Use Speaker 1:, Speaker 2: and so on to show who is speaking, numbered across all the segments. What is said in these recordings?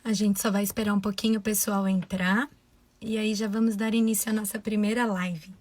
Speaker 1: A gente só vai esperar um pouquinho o pessoal entrar e aí já vamos dar início à nossa primeira live.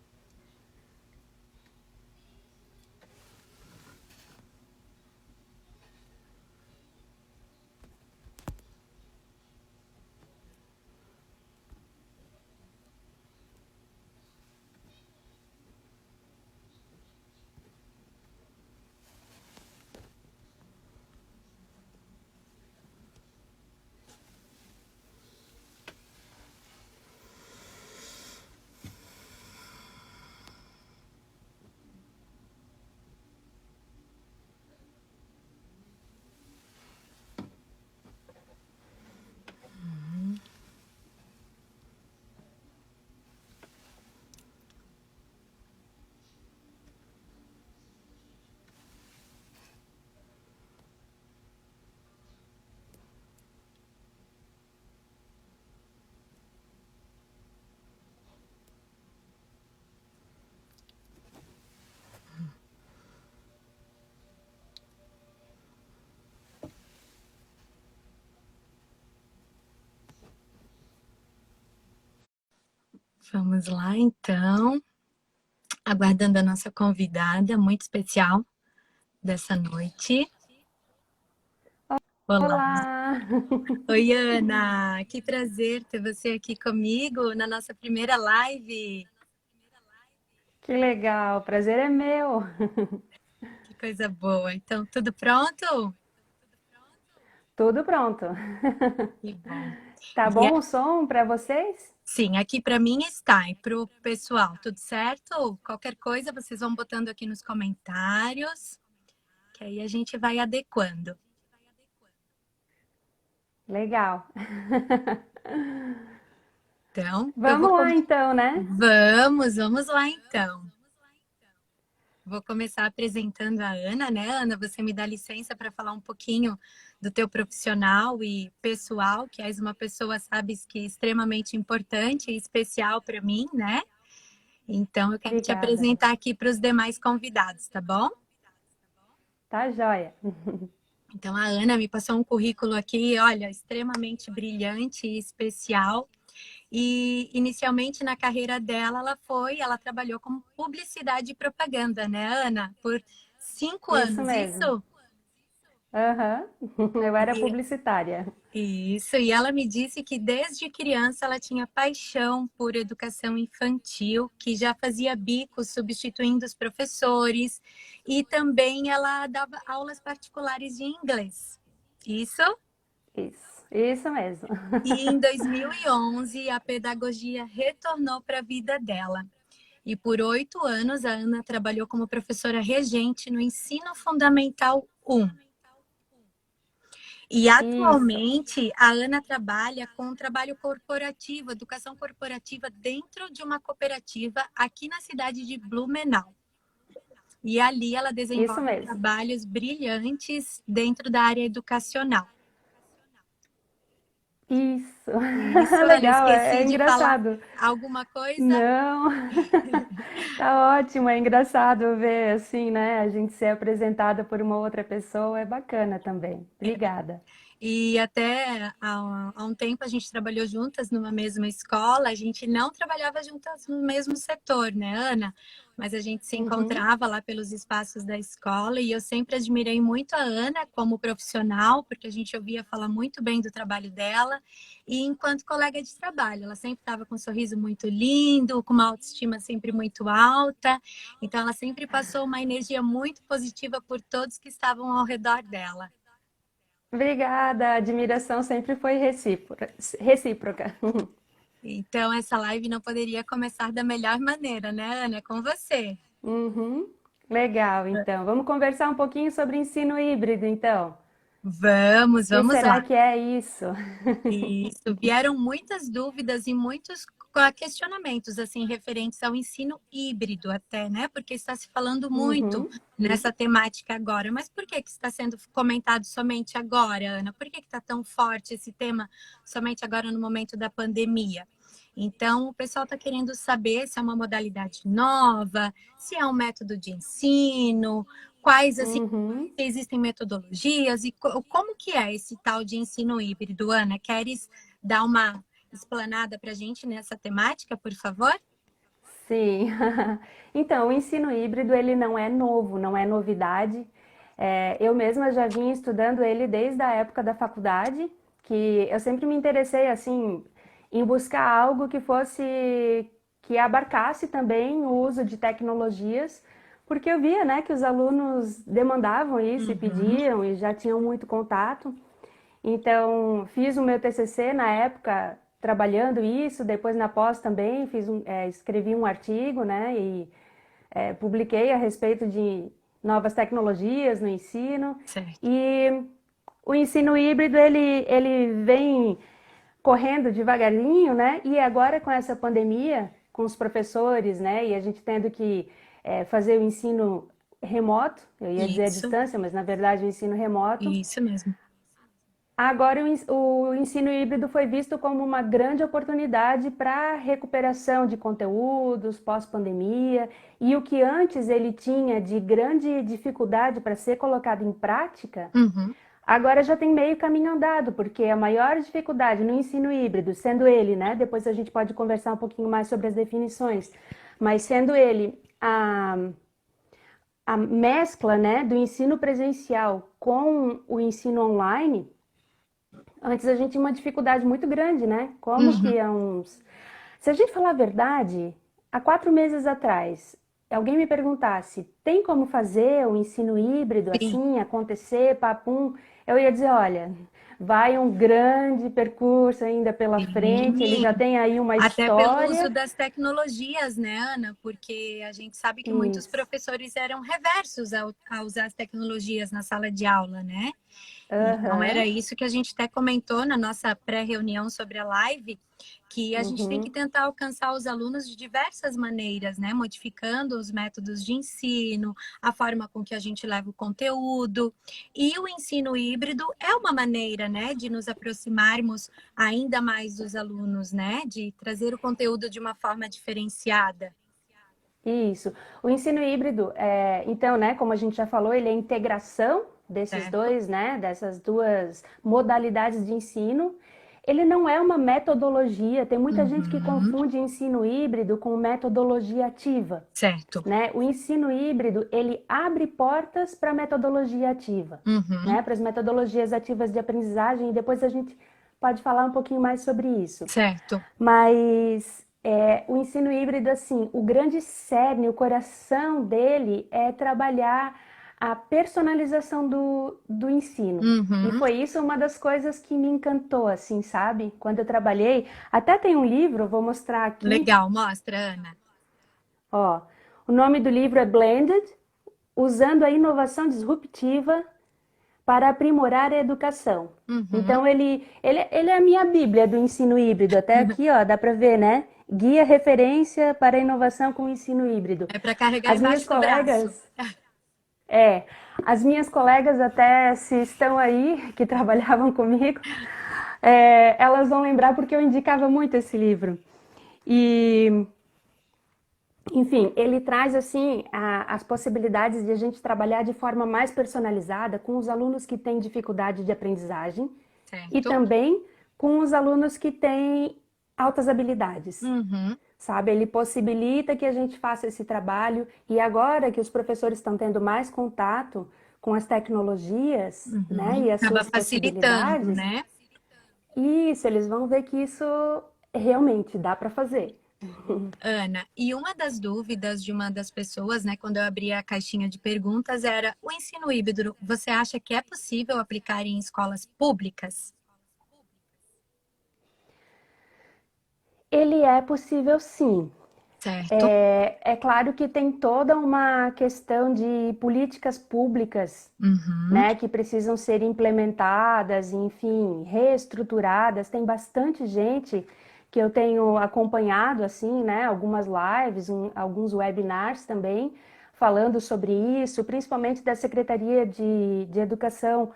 Speaker 1: Vamos lá, então, aguardando a nossa convidada muito especial dessa noite. Olá.
Speaker 2: Olá!
Speaker 1: Oi, Ana. Que prazer ter você aqui comigo na nossa primeira live.
Speaker 2: Que legal, o prazer é meu.
Speaker 1: Que coisa boa. Então, tudo pronto?
Speaker 2: Tudo pronto.
Speaker 1: Que bom.
Speaker 2: Tá
Speaker 1: E
Speaker 2: bom o som para vocês?
Speaker 1: sim, aqui para mim está e para o pessoal, tudo certo? Qualquer coisa vocês vão botando aqui nos comentários, que aí a gente vai adequando.
Speaker 2: Legal.
Speaker 1: Então, eu vou
Speaker 2: Vamos lá então, né?
Speaker 1: vamos lá então. Vou começar apresentando a Ana, né? Ana, você me dá licença para falar um pouquinho do teu profissional e pessoal, que és uma pessoa, sabes, que é extremamente importante e especial para mim, né? Então, eu quero te
Speaker 2: Obrigada.
Speaker 1: apresentar aqui para os demais convidados, tá bom?
Speaker 2: Tá joia.
Speaker 1: Então, a Ana me passou um currículo aqui, olha, extremamente brilhante e especial. E, inicialmente, na carreira dela, ela trabalhou como publicidade e propaganda, né, Ana? Por 5
Speaker 2: Isso
Speaker 1: anos,
Speaker 2: mesmo.
Speaker 1: isso?
Speaker 2: Aham. Eu era
Speaker 1: E,
Speaker 2: publicitária.
Speaker 1: isso, e ela me disse que desde criança ela tinha paixão por educação infantil, que já fazia bicos substituindo os professores, e também ela dava aulas particulares de inglês. Isso?
Speaker 2: Isso mesmo.
Speaker 1: E em 2011, a pedagogia retornou para a vida dela. E por 8 anos, a Ana trabalhou como professora regente no Ensino Fundamental 1. E
Speaker 2: Isso.
Speaker 1: atualmente, a Ana trabalha com um trabalho corporativo, educação corporativa, dentro de uma cooperativa aqui na cidade de Blumenau. E ali ela
Speaker 2: Isso
Speaker 1: desenvolve
Speaker 2: mesmo.
Speaker 1: trabalhos brilhantes dentro da área educacional.
Speaker 2: Isso.
Speaker 1: Isso, Ana,
Speaker 2: Legal, é
Speaker 1: esqueci de falar
Speaker 2: engraçado.
Speaker 1: alguma coisa?
Speaker 2: Não, tá ótimo, é engraçado ver assim, né? A gente ser apresentada por uma outra pessoa é bacana também. Obrigada.
Speaker 1: E até há um tempo a gente trabalhou juntas numa mesma escola, a gente não trabalhava juntas no mesmo setor, né, Ana? Mas a gente se
Speaker 2: Uhum.
Speaker 1: encontrava lá pelos espaços da escola e eu sempre admirei muito a Ana como profissional, porque a gente ouvia falar muito bem do trabalho dela e enquanto colega de trabalho, ela sempre estava com um sorriso muito lindo, com uma autoestima sempre muito alta, então ela sempre passou uma energia muito positiva por todos que estavam ao redor dela.
Speaker 2: Obrigada, a admiração sempre foi recíproca. Recíproca.
Speaker 1: Então, essa live não poderia começar da melhor maneira, né, Ana? É com você.
Speaker 2: Uhum. Legal, então. Vamos conversar um pouquinho sobre ensino híbrido, então. O que
Speaker 1: Vamos
Speaker 2: será
Speaker 1: lá.
Speaker 2: que é isso?
Speaker 1: Isso. Vieram muitas dúvidas e muitos questionamentos, assim, referentes ao ensino híbrido até, né? Porque está se falando muito
Speaker 2: Uhum.
Speaker 1: nessa temática agora. Mas por que que está sendo comentado somente agora, Ana? Por que que está tão forte esse tema somente agora no momento da pandemia? Então, o pessoal está querendo saber se é uma modalidade nova, se é um método de ensino, quais, assim,
Speaker 2: Uhum.
Speaker 1: existem metodologias e como que é esse tal de ensino híbrido, Ana? Queres dar uma explanada para a gente nessa temática, por favor?
Speaker 2: Sim. Então, o ensino híbrido, ele não é novo, não é novidade. Eu mesma já vinha estudando ele desde a época da faculdade, que eu sempre me interessei, assim, em buscar algo que fosse, que abarcasse também o uso de tecnologias, porque eu via, né, que os alunos demandavam isso e
Speaker 1: Uhum,
Speaker 2: pediam e já tinham muito contato. Então, fiz o meu TCC na época trabalhando isso, depois na pós também escrevi um artigo, né, e publiquei a respeito de novas tecnologias no ensino.
Speaker 1: certo.
Speaker 2: E o ensino híbrido, ele vem correndo devagarinho, né, e agora com essa pandemia, com os professores, né, e a gente tendo que fazer o ensino remoto, eu ia dizer à
Speaker 1: Isso,
Speaker 2: distância, mas na verdade o ensino remoto.
Speaker 1: isso mesmo.
Speaker 2: Agora, o ensino híbrido foi visto como uma grande oportunidade para recuperação de conteúdos pós-pandemia, e o que antes ele tinha de grande dificuldade para ser colocado em prática,
Speaker 1: Uhum,
Speaker 2: agora já tem meio caminho andado, porque a maior dificuldade no ensino híbrido, sendo ele, né? Depois a gente pode conversar um pouquinho mais sobre as definições, mas sendo ele a mescla, né, do ensino presencial com o ensino online. Antes a gente tinha uma dificuldade muito grande, né? Como
Speaker 1: uhum,
Speaker 2: que há uns. Se a gente falar a verdade, há 4 meses atrás, alguém me perguntasse, tem como fazer o ensino híbrido
Speaker 1: sim.
Speaker 2: assim, acontecer, papum? Eu ia dizer, olha, vai um grande percurso ainda pela frente, ele
Speaker 1: Sim,
Speaker 2: já tem aí uma
Speaker 1: até pelo uso
Speaker 2: história.
Speaker 1: das tecnologias, né, Ana? Porque a gente sabe que muitos
Speaker 2: Isso.
Speaker 1: professores eram reversos a usar as tecnologias na sala de aula, né? Então, era
Speaker 2: Aham.
Speaker 1: isso que a gente até comentou na nossa pré-reunião sobre a live, que a gente tem que
Speaker 2: Uhum.
Speaker 1: tentar alcançar os alunos de diversas maneiras, né? Modificando os métodos de ensino, a forma com que a gente leva o conteúdo. E o ensino híbrido é uma maneira, né, de nos aproximarmos ainda mais dos alunos, né? De trazer o conteúdo de uma forma diferenciada.
Speaker 2: Isso. O ensino híbrido, então, né, como a gente já falou, ele é a integração desses
Speaker 1: Certo?
Speaker 2: dois, né, dessas duas modalidades de ensino. Ele não é uma metodologia, tem muita gente que
Speaker 1: Uhum,
Speaker 2: confunde ensino híbrido com metodologia ativa,
Speaker 1: certo.
Speaker 2: né? O ensino híbrido, ele abre portas para a metodologia ativa,
Speaker 1: Uhum,
Speaker 2: né, para as metodologias ativas de aprendizagem, e depois a gente pode falar um pouquinho mais sobre isso.
Speaker 1: certo.
Speaker 2: Mas o ensino híbrido, assim, o grande cerne, o coração dele é trabalhar a personalização do ensino. E
Speaker 1: Uhum,
Speaker 2: foi isso uma das coisas que me encantou, assim, sabe? Quando eu trabalhei, até tem um livro, vou mostrar aqui,
Speaker 1: legal, mostra, Ana.
Speaker 2: ó. O nome do livro é Blended, usando a inovação disruptiva para aprimorar a educação.
Speaker 1: Uhum.
Speaker 2: Então, ele é a minha bíblia do ensino híbrido. Até aqui, ó, dá para ver, né? Guia referência para a inovação com o ensino híbrido.
Speaker 1: É para carregar
Speaker 2: As minhas
Speaker 1: embaixo do braço.
Speaker 2: colegas, é, as minhas colegas até se estão aí, que trabalhavam comigo, elas vão lembrar porque eu indicava muito esse livro. E enfim, ele traz assim as possibilidades de a gente trabalhar de forma mais personalizada com os alunos que têm dificuldade de aprendizagem e
Speaker 1: Certo?
Speaker 2: também com os alunos que têm altas habilidades,
Speaker 1: Uhum,
Speaker 2: sabe? Ele possibilita que a gente faça esse trabalho, e agora que os professores estão tendo mais contato com as tecnologias, né,
Speaker 1: uhum.
Speaker 2: e as
Speaker 1: Acaba
Speaker 2: suas
Speaker 1: facilitando,
Speaker 2: possibilidades,
Speaker 1: né?
Speaker 2: isso, eles vão ver que isso realmente dá para fazer.
Speaker 1: Ana, e uma das dúvidas de uma das pessoas, né, quando eu abri a caixinha de perguntas, era: o ensino híbrido, você acha que é possível aplicar em escolas públicas?
Speaker 2: Ele é possível sim.
Speaker 1: Certo?
Speaker 2: É claro que tem toda uma questão de políticas públicas,
Speaker 1: Uhum,
Speaker 2: né, que precisam ser implementadas, enfim, reestruturadas. Tem bastante gente que eu tenho acompanhado, assim, né, algumas lives, alguns webinars também, falando sobre isso, principalmente da Secretaria de Educação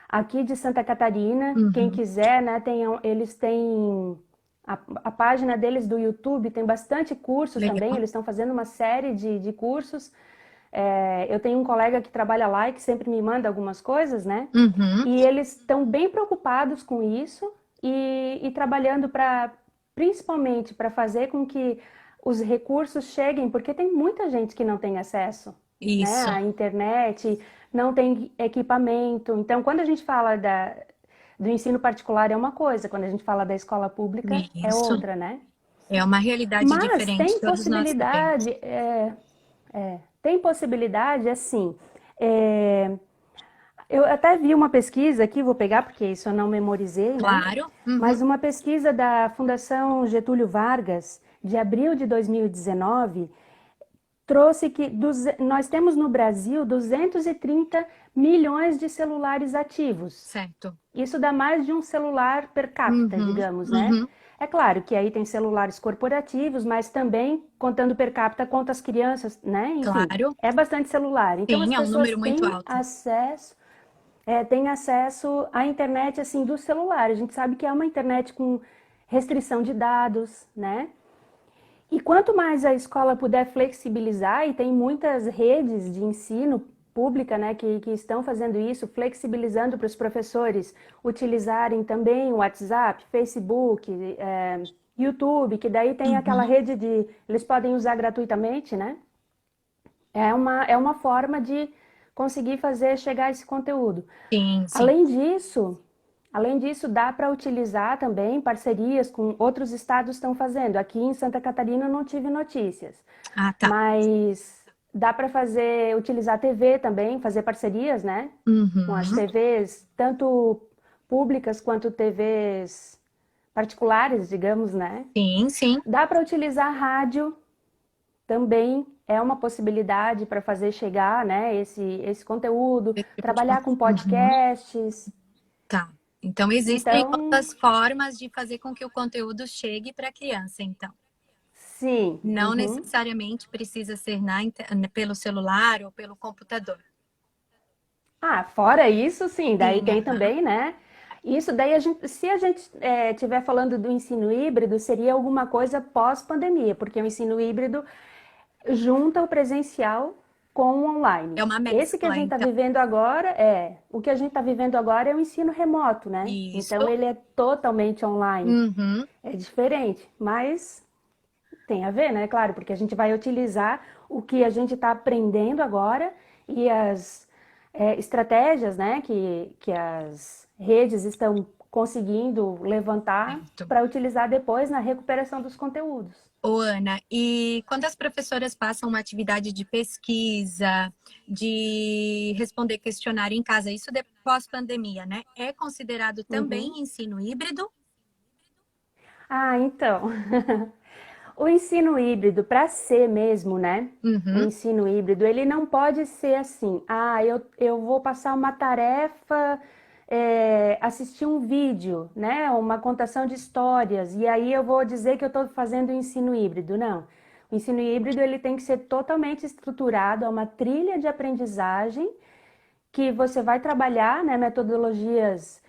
Speaker 2: aqui de Santa Catarina. Quem
Speaker 1: uhum.
Speaker 2: quiser, né, eles têm a página deles do YouTube, tem bastante cursos também,
Speaker 1: Legal.
Speaker 2: eles estão fazendo uma série de cursos Eu tenho um colega que trabalha lá e que sempre me manda algumas coisas, né?
Speaker 1: Uhum.
Speaker 2: E eles estão bem preocupados com isso e trabalhando principalmente para fazer com que os recursos cheguem, porque tem muita gente que não tem acesso, né,
Speaker 1: Isso,
Speaker 2: à internet, não tem equipamento. Então, quando a gente fala do ensino particular é uma coisa, quando a gente fala da escola pública é
Speaker 1: isso.
Speaker 2: outra, né?
Speaker 1: É uma realidade
Speaker 2: Mas
Speaker 1: diferente, todos nós sabemos.
Speaker 2: tem possibilidade, assim. é, eu até vi uma pesquisa aqui, vou pegar porque isso eu não memorizei, né?
Speaker 1: Claro. Uhum.
Speaker 2: Mas uma pesquisa da Fundação Getúlio Vargas, de abril de 2019, trouxe que nós temos no Brasil 230 milhões de celulares ativos.
Speaker 1: Certo.
Speaker 2: Isso dá mais de um celular per capita,
Speaker 1: Uhum.
Speaker 2: digamos, né?
Speaker 1: Uhum.
Speaker 2: É claro que aí tem celulares corporativos, mas também, contando per capita, conta as crianças, né? Enfim,
Speaker 1: Claro.
Speaker 2: é bastante celular. Então as
Speaker 1: Sim, é um
Speaker 2: pessoas
Speaker 1: número muito alto.
Speaker 2: têm acesso à internet assim do celular. A gente sabe que é uma internet com restrição de dados, né? E quanto mais a escola puder flexibilizar, e tem muitas redes de ensino pública, né, que estão fazendo isso, flexibilizando para os professores utilizarem também o WhatsApp, Facebook, YouTube, que daí tem aquela
Speaker 1: Uhum.
Speaker 2: rede de... Eles podem usar gratuitamente, né? É uma forma de conseguir fazer chegar esse conteúdo.
Speaker 1: Sim, sim.
Speaker 2: Além disso, além disso, dá para utilizar também parcerias com outros estados estão fazendo. Aqui em Santa Catarina eu não tive notícias,
Speaker 1: Ah, tá.
Speaker 2: mas dá para utilizar a TV também, fazer parcerias, né? Com as
Speaker 1: Uhum.
Speaker 2: TVs, tanto públicas quanto TVs particulares, digamos, né?
Speaker 1: Sim, sim.
Speaker 2: Dá para utilizar a rádio também é uma possibilidade para fazer chegar, né, esse conteúdo,
Speaker 1: Esse tipo de
Speaker 2: trabalhar com
Speaker 1: Uhum.
Speaker 2: podcasts.
Speaker 1: Tá. Então, existem
Speaker 2: Então,
Speaker 1: outras formas de fazer com que o conteúdo chegue para a criança, então.
Speaker 2: sim.
Speaker 1: Não
Speaker 2: Uhum.
Speaker 1: necessariamente precisa ser pelo celular ou pelo computador.
Speaker 2: Ah, fora isso, sim, daí
Speaker 1: Sim,
Speaker 2: tem
Speaker 1: aham.
Speaker 2: também, né? Isso daí se a gente estiver falando do ensino híbrido, seria alguma coisa pós-pandemia, porque o ensino híbrido junta o presencial com o online.
Speaker 1: É uma
Speaker 2: Esse que a
Speaker 1: mescla,
Speaker 2: gente está
Speaker 1: então.
Speaker 2: vivendo agora o que a gente está vivendo agora é o ensino remoto, né? Então
Speaker 1: Isso.
Speaker 2: ele é totalmente online.
Speaker 1: Uhum.
Speaker 2: É diferente, mas tem a ver, né? Claro, porque a gente vai utilizar o que a gente está aprendendo agora e as estratégias, né, que as redes estão conseguindo levantar
Speaker 1: Certo.
Speaker 2: para utilizar depois na recuperação dos conteúdos.
Speaker 1: Ô, Ana, e quando as professoras passam uma atividade de pesquisa, de responder questionário em casa, isso depois pandemia, né? É considerado
Speaker 2: Uhum.
Speaker 1: também ensino híbrido?
Speaker 2: Ah, então, o ensino híbrido, para ser mesmo, né? O
Speaker 1: Uhum.
Speaker 2: ensino híbrido, ele não pode ser assim, eu vou passar uma tarefa, assistir um vídeo, né? Uma contação de histórias, e aí eu vou dizer que eu estou fazendo o ensino híbrido. Não. O ensino híbrido, ele tem que ser totalmente estruturado, é uma trilha de aprendizagem que você vai trabalhar, né, metodologias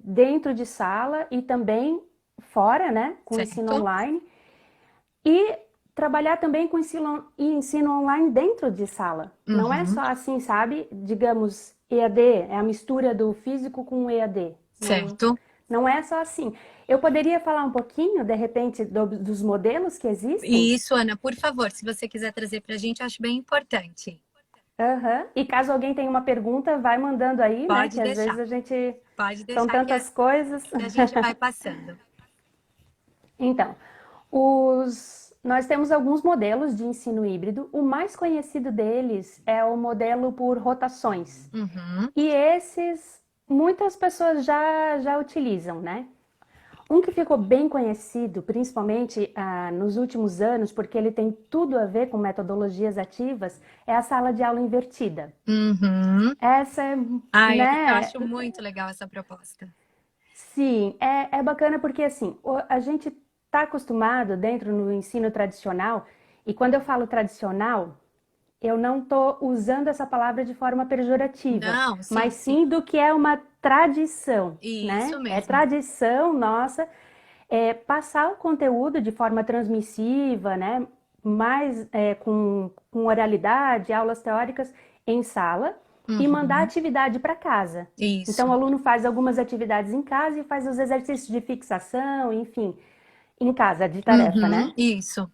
Speaker 2: dentro de sala e também fora, né, com ensino
Speaker 1: Certo?
Speaker 2: online. E trabalhar também com ensino online dentro de sala. Não é
Speaker 1: Uhum.
Speaker 2: só assim, sabe? Digamos, EAD, é a mistura do físico com o EAD. Não,
Speaker 1: Certo.
Speaker 2: não é só assim. Eu poderia falar um pouquinho, de repente, dos modelos que existem?
Speaker 1: E isso, Ana, por favor, se você quiser trazer para a gente, eu acho bem importante.
Speaker 2: Aham. E caso alguém tenha uma pergunta, vai mandando aí, né?
Speaker 1: Pode
Speaker 2: Que às vezes
Speaker 1: deixar.
Speaker 2: a gente...
Speaker 1: Pode
Speaker 2: São
Speaker 1: deixar
Speaker 2: tantas coisas.
Speaker 1: que a gente vai passando.
Speaker 2: Então, nós temos alguns modelos de ensino híbrido. O mais conhecido deles é o modelo por rotações.
Speaker 1: Uhum.
Speaker 2: E esses muitas pessoas já utilizam, né? Um que ficou bem conhecido, principalmente nos últimos anos, porque ele tem tudo a ver com metodologias ativas, é a sala de aula invertida.
Speaker 1: Uhum.
Speaker 2: Essa é,
Speaker 1: Ai, eu
Speaker 2: né?
Speaker 1: acho muito legal essa proposta.
Speaker 2: Sim, é bacana porque assim, a gente está acostumado dentro no ensino tradicional, e quando eu falo tradicional, eu não estou usando essa palavra de forma pejorativa,
Speaker 1: Não, sim,
Speaker 2: mas
Speaker 1: sim.
Speaker 2: sim do que é uma tradição,
Speaker 1: Isso
Speaker 2: né? É
Speaker 1: mesmo.
Speaker 2: tradição nossa, passar o conteúdo de forma transmissiva, né? mais com oralidade, aulas teóricas em sala e mandar
Speaker 1: Uhum.
Speaker 2: atividade para casa. Então,
Speaker 1: Isso.
Speaker 2: o aluno faz algumas atividades em casa e faz os exercícios de fixação, enfim, em casa, de tarefa,
Speaker 1: Uhum.
Speaker 2: né?
Speaker 1: Isso.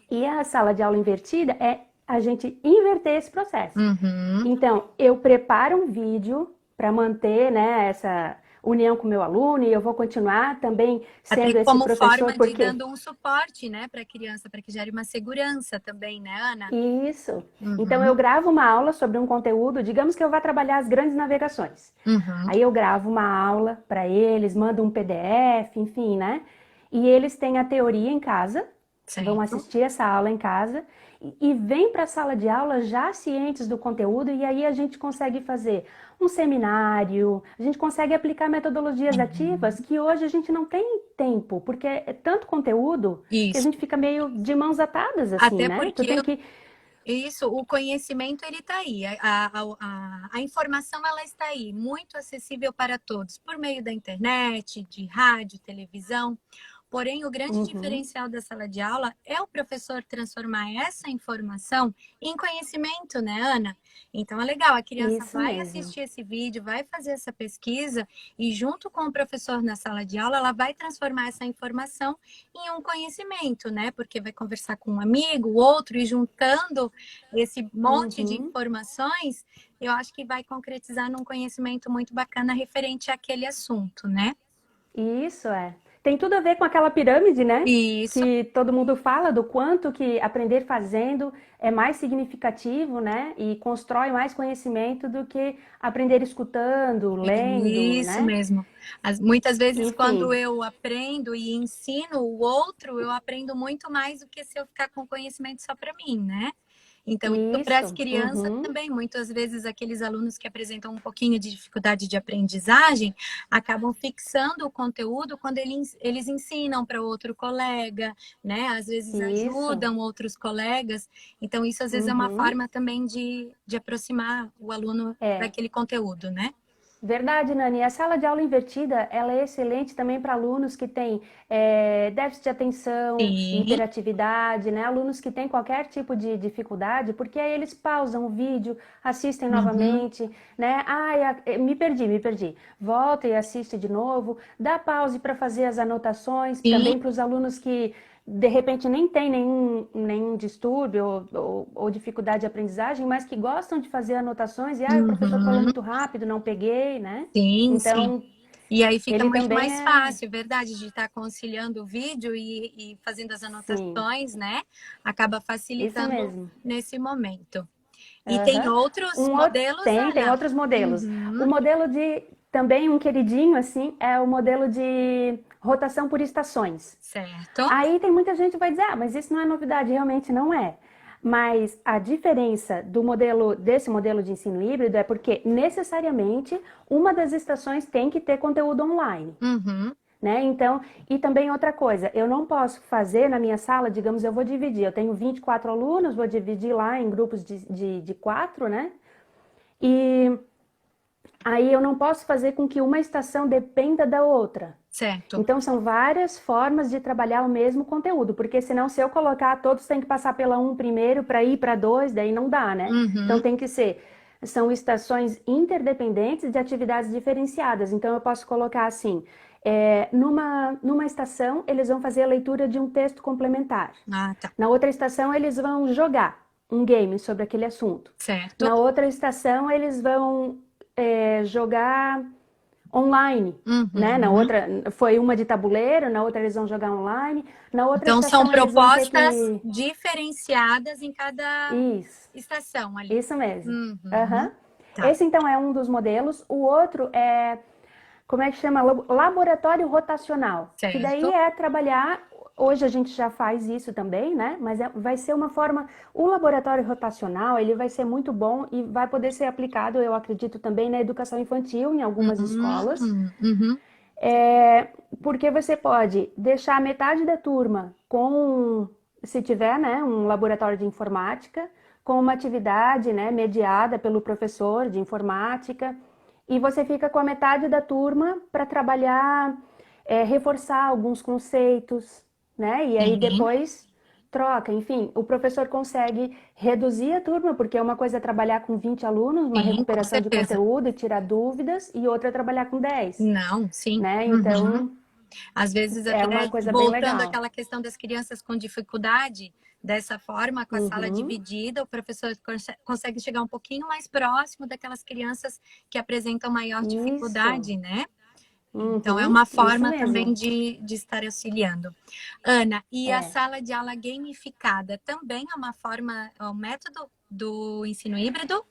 Speaker 2: E a sala de aula invertida é a gente inverter esse processo.
Speaker 1: Uhum.
Speaker 2: Então, eu preparo um vídeo para manter, né, essa união com o meu aluno e eu vou continuar também
Speaker 1: Até
Speaker 2: sendo esse
Speaker 1: como
Speaker 2: professor,
Speaker 1: forma de ir
Speaker 2: porque
Speaker 1: dando um suporte, né, para a criança, para que gere uma segurança também, né, Ana?
Speaker 2: isso. Então,
Speaker 1: Uhum.
Speaker 2: eu gravo uma aula sobre um conteúdo, digamos que eu vá trabalhar as grandes navegações.
Speaker 1: Uhum.
Speaker 2: Aí eu gravo uma aula para eles, mando um PDF, enfim, né? E eles têm a teoria em casa, vão
Speaker 1: Certo.
Speaker 2: assistir essa aula em casa e vêm para a sala de aula já cientes do conteúdo e aí a gente consegue fazer um seminário, a gente consegue aplicar metodologias ativas
Speaker 1: Uhum.
Speaker 2: que hoje a gente não tem tempo, porque é tanto conteúdo que a
Speaker 1: Isso.
Speaker 2: gente fica meio de mãos atadas assim,
Speaker 1: Até
Speaker 2: né? Tu
Speaker 1: porque
Speaker 2: tem que
Speaker 1: isso, o conhecimento ele está aí, a informação ela está aí, muito acessível para todos, por meio da internet, de rádio, televisão. Porém, o grande
Speaker 2: Uhum,
Speaker 1: diferencial da sala de aula é o professor transformar essa informação em conhecimento, né, Ana? Então é legal, a criança
Speaker 2: isso
Speaker 1: vai
Speaker 2: mesmo.
Speaker 1: assistir esse vídeo, vai fazer essa pesquisa e junto com o professor na sala de aula, ela vai transformar essa informação em um conhecimento, né? Porque vai conversar com um amigo, outro e juntando esse monte de
Speaker 2: Uhum.
Speaker 1: informações, eu acho que vai concretizar num conhecimento muito bacana referente àquele assunto, né?
Speaker 2: Isso é. Tem tudo a ver com aquela pirâmide, né?
Speaker 1: Isso.
Speaker 2: Que todo mundo fala do quanto que aprender fazendo é mais significativo, né? E constrói mais conhecimento do que aprender escutando, lendo,
Speaker 1: Isso
Speaker 2: né?
Speaker 1: mesmo. Muitas vezes, quando
Speaker 2: Enfim,
Speaker 1: eu aprendo e ensino o outro, eu aprendo muito mais do que se eu ficar com conhecimento só para mim, né? Então, isso para as
Speaker 2: isso.
Speaker 1: crianças
Speaker 2: Uhum,
Speaker 1: também. Muitas vezes, aqueles alunos que apresentam um pouquinho de dificuldade de aprendizagem acabam fixando o conteúdo quando eles ensinam para outro colega, né? Às vezes
Speaker 2: isso.
Speaker 1: ajudam outros colegas. Então, isso às vezes é uma
Speaker 2: Uhum.
Speaker 1: forma também de aproximar o aluno
Speaker 2: É.
Speaker 1: daquele conteúdo, né?
Speaker 2: Verdade, Nani. A sala de aula invertida, ela é excelente também para alunos que têm déficit de atenção,
Speaker 1: Sim.
Speaker 2: hiperatividade, né? Alunos que têm qualquer tipo de dificuldade, porque aí eles pausam o vídeo, assistem
Speaker 1: Uhum.
Speaker 2: novamente, né? Ai, me perdi. Volta e assiste de novo. Dá pause para fazer as anotações,
Speaker 1: Sim.
Speaker 2: também para os alunos que de repente nem tem nenhum distúrbio ou dificuldade de aprendizagem, mas que gostam de fazer anotações e o professor falou
Speaker 1: Uhum.
Speaker 2: muito rápido, não peguei, né?
Speaker 1: Sim, sim.
Speaker 2: Então,
Speaker 1: E aí fica
Speaker 2: ele
Speaker 1: muito
Speaker 2: também
Speaker 1: mais
Speaker 2: é,
Speaker 1: fácil, verdade, de estar conciliando o vídeo e fazendo as
Speaker 2: sim,
Speaker 1: anotações, né? Acaba
Speaker 2: isso
Speaker 1: facilitando
Speaker 2: mesmo.
Speaker 1: nesse momento. E tem
Speaker 2: Aham.
Speaker 1: outros modelos,
Speaker 2: Tem
Speaker 1: Ana?
Speaker 2: outros modelos. O
Speaker 1: Uhum.
Speaker 2: modelo de, também um queridinho, assim, é o modelo de rotação por estações.
Speaker 1: Certo.
Speaker 2: Aí tem muita gente que vai dizer, mas isso não é novidade, realmente não é. Mas a diferença do modelo, desse modelo de ensino híbrido é porque necessariamente uma das estações tem que ter conteúdo online,
Speaker 1: Uhum.
Speaker 2: né? Então, e também outra coisa, eu não posso fazer na minha sala, digamos, eu vou dividir, eu tenho 24 alunos, vou dividir lá em grupos de 4, né? E aí eu não posso fazer com que uma estação dependa da outra.
Speaker 1: Certo.
Speaker 2: Então, são várias formas de trabalhar o mesmo conteúdo, porque senão, se eu colocar, todos têm que passar pela um primeiro para ir para dois, daí não dá, né? Então,
Speaker 1: Uhum.
Speaker 2: tem que ser, são estações interdependentes de atividades diferenciadas. Então, eu posso colocar assim: numa estação, eles vão fazer a leitura de um texto complementar,
Speaker 1: Ah, tá.
Speaker 2: na outra estação, eles vão jogar um game sobre aquele assunto,
Speaker 1: Certo.
Speaker 2: na outra estação, eles vão jogar online, né? Na
Speaker 1: Uhum.
Speaker 2: outra foi uma de tabuleiro, na outra eles vão jogar online, na outra
Speaker 1: Então, são
Speaker 2: estação eles vão ter
Speaker 1: propostas
Speaker 2: que
Speaker 1: diferenciadas em cada
Speaker 2: isso,
Speaker 1: estação ali.
Speaker 2: isso mesmo.
Speaker 1: Uhum.
Speaker 2: Aham.
Speaker 1: Tá.
Speaker 2: Esse então é um dos modelos. O outro é como é que chama? Laboratório rotacional, que daí
Speaker 1: Certo.
Speaker 2: é trabalhar. Hoje a gente já faz isso também, né? Mas vai ser uma forma. O laboratório rotacional ele vai ser muito bom e vai poder ser aplicado, eu acredito, também na educação infantil em algumas escolas.
Speaker 1: Uhum.
Speaker 2: Porque você pode deixar metade da turma com, se tiver, né, um laboratório de informática, com uma atividade, né, mediada pelo professor de informática, e você fica com a metade da turma para trabalhar, reforçar alguns conceitos, né? E aí
Speaker 1: Sim.
Speaker 2: depois troca, enfim, o professor consegue reduzir a turma, porque uma coisa é trabalhar com 20 alunos, uma
Speaker 1: Sim, com
Speaker 2: recuperação de
Speaker 1: certeza.
Speaker 2: conteúdo e tirar dúvidas, e outra é trabalhar com 10,
Speaker 1: Não, sim.
Speaker 2: né?
Speaker 1: Uhum.
Speaker 2: Então,
Speaker 1: Às vezes,
Speaker 2: é
Speaker 1: até
Speaker 2: uma coisa bem
Speaker 1: voltando
Speaker 2: legal.
Speaker 1: àquela questão das crianças com dificuldade, dessa forma, com a sala
Speaker 2: Uhum,
Speaker 1: dividida, o professor consegue chegar um pouquinho mais próximo daquelas crianças que apresentam maior
Speaker 2: isso,
Speaker 1: dificuldade, né? Então, é
Speaker 2: uhum,
Speaker 1: uma
Speaker 2: isso
Speaker 1: forma também
Speaker 2: mesmo.
Speaker 1: de estar auxiliando. Ana, e a
Speaker 2: É.
Speaker 1: sala de aula gamificada também é uma forma, é um método do ensino híbrido?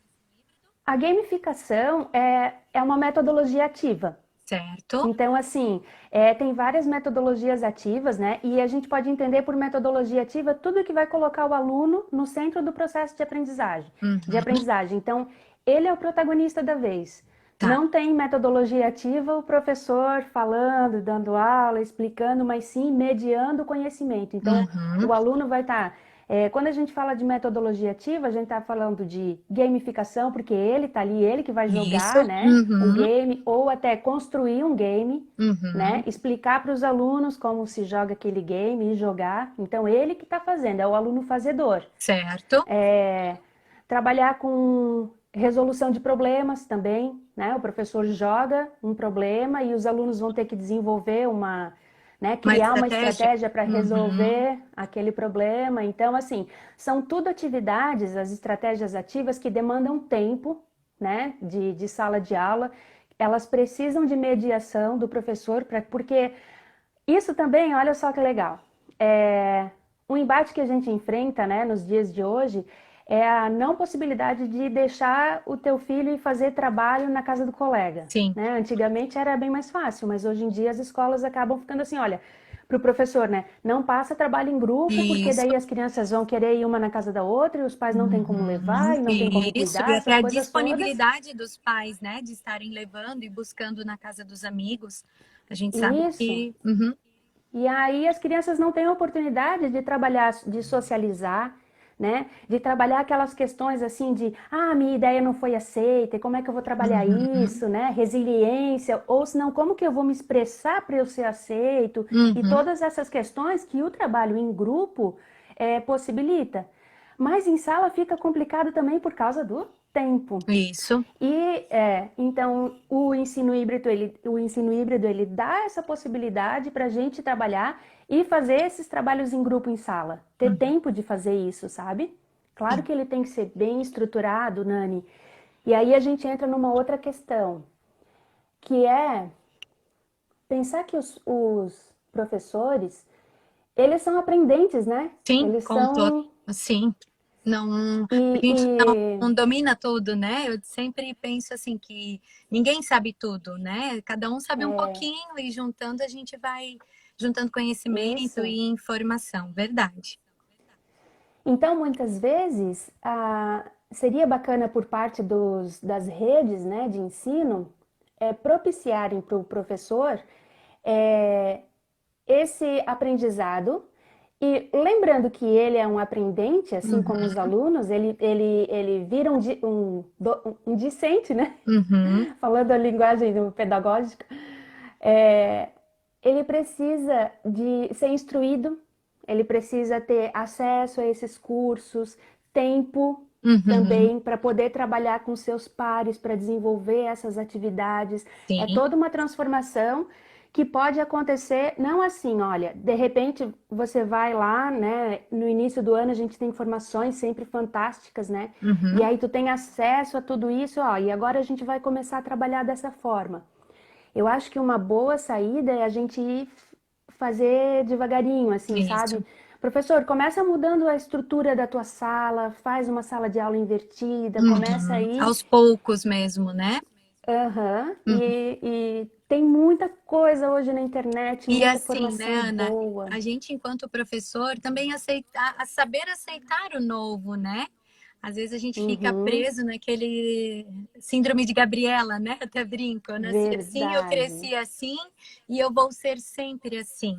Speaker 2: A gamificação é uma metodologia ativa.
Speaker 1: Certo.
Speaker 2: Então, assim, tem várias metodologias ativas, né? E a gente pode entender por metodologia ativa tudo que vai colocar o aluno no centro do processo de aprendizagem.
Speaker 1: Uhum.
Speaker 2: Então, ele é o protagonista da vez.
Speaker 1: Tá.
Speaker 2: Não tem metodologia ativa o professor falando, dando aula, explicando, mas sim mediando o conhecimento. Então,
Speaker 1: Uhum.
Speaker 2: o aluno vai estar. Quando a gente fala de metodologia ativa, a gente está falando de gamificação, porque ele está ali, ele que vai jogar,
Speaker 1: Isso.
Speaker 2: né, o
Speaker 1: Uhum.
Speaker 2: game, ou até construir um game, né,
Speaker 1: Uhum.
Speaker 2: explicar para os alunos como se joga aquele game e jogar. Então, ele que está fazendo, é o aluno fazedor.
Speaker 1: Certo.
Speaker 2: Trabalhar com resolução de problemas também, né? O professor joga um problema e os alunos vão ter que desenvolver né,
Speaker 1: Uma
Speaker 2: criar uma
Speaker 1: estratégia?
Speaker 2: estratégia para
Speaker 1: Uhum.
Speaker 2: resolver aquele problema. Então, assim, são tudo atividades, as estratégias ativas que demandam tempo, né, de sala de aula. Elas precisam de mediação do professor, porque isso também, olha só que legal. Um embate que a gente enfrenta, né, nos dias de hoje é a não possibilidade de deixar o teu filho ir fazer trabalho na casa do colega,
Speaker 1: Sim.
Speaker 2: né? Antigamente era bem mais fácil, mas hoje em dia as escolas acabam ficando assim, olha, para o professor, né, não passa trabalho em grupo, porque
Speaker 1: Isso.
Speaker 2: daí as crianças vão querer ir uma na casa da outra e os pais não têm como levar
Speaker 1: Uhum.
Speaker 2: e não têm como
Speaker 1: Isso. E
Speaker 2: cuidar,
Speaker 1: até
Speaker 2: essas
Speaker 1: a
Speaker 2: coisas todas.
Speaker 1: disponibilidade dos pais, né? De estarem levando e buscando na casa dos amigos. A gente sabe
Speaker 2: Isso.
Speaker 1: que. Uhum.
Speaker 2: E aí as crianças não têm oportunidade de trabalhar, de socializar, né? De trabalhar aquelas questões assim de, minha ideia não foi aceita, e como é que eu vou trabalhar
Speaker 1: Uhum.
Speaker 2: isso, né? Resiliência, ou senão como que eu vou me expressar para eu ser aceito? E
Speaker 1: Uhum.
Speaker 2: todas essas questões que o trabalho em grupo possibilita. Mas em sala fica complicado também por causa do tempo.
Speaker 1: Isso.
Speaker 2: Então o ensino híbrido ele dá essa possibilidade para a gente trabalhar e fazer esses trabalhos em grupo em sala, ter
Speaker 1: Uhum.
Speaker 2: tempo de fazer isso, sabe? Claro
Speaker 1: Sim.
Speaker 2: que ele tem que ser bem estruturado, Nani. E aí a gente entra numa outra questão, que é pensar que os professores, eles são aprendentes, né?
Speaker 1: Sim,
Speaker 2: Eles
Speaker 1: com todo.
Speaker 2: são
Speaker 1: Sim. Não, a
Speaker 2: e,
Speaker 1: gente
Speaker 2: e
Speaker 1: não domina tudo, né? Eu sempre penso assim que ninguém sabe tudo, né? Cada um sabe um pouquinho e juntando a gente vai juntando conhecimento
Speaker 2: isso.
Speaker 1: e informação, verdade.
Speaker 2: Então, muitas vezes, seria bacana por parte das redes, né, de ensino propiciarem para o professor é, esse aprendizado. E lembrando que ele é um aprendente, assim como os
Speaker 1: Uhum,
Speaker 2: alunos, ele vira um discente, né?
Speaker 1: uhum,
Speaker 2: Falando a linguagem pedagógica, é, ele precisa de ser instruído, ele precisa ter acesso a esses cursos, tempo
Speaker 1: uhum,
Speaker 2: também para poder trabalhar com seus pares, para desenvolver essas atividades. É
Speaker 1: sim,
Speaker 2: toda uma transformação que pode acontecer, não assim, olha, de repente você vai lá, né? No início do ano a gente tem informações sempre fantásticas, né? E
Speaker 1: uhum,
Speaker 2: aí tu tem acesso a tudo isso, ó, e agora a gente vai começar a trabalhar dessa forma. Eu acho que uma boa saída é a gente ir fazer devagarinho, assim,
Speaker 1: isso.
Speaker 2: sabe? Professor, começa mudando a estrutura da tua sala, faz uma sala de aula invertida, começa
Speaker 1: Uhum.
Speaker 2: aí.
Speaker 1: Aos poucos mesmo, né?
Speaker 2: Aham.
Speaker 1: Uhum.
Speaker 2: E tem muita coisa hoje na internet,
Speaker 1: E
Speaker 2: muita
Speaker 1: assim, né,
Speaker 2: formação
Speaker 1: Ana,
Speaker 2: boa.
Speaker 1: a gente enquanto professor também aceitar, a saber aceitar o novo, né? Às vezes a gente fica
Speaker 2: Uhum.
Speaker 1: preso naquele síndrome de Gabriela, né? Eu até brinco, eu nasci assim, eu
Speaker 2: Verdade.
Speaker 1: cresci assim e eu vou ser sempre assim.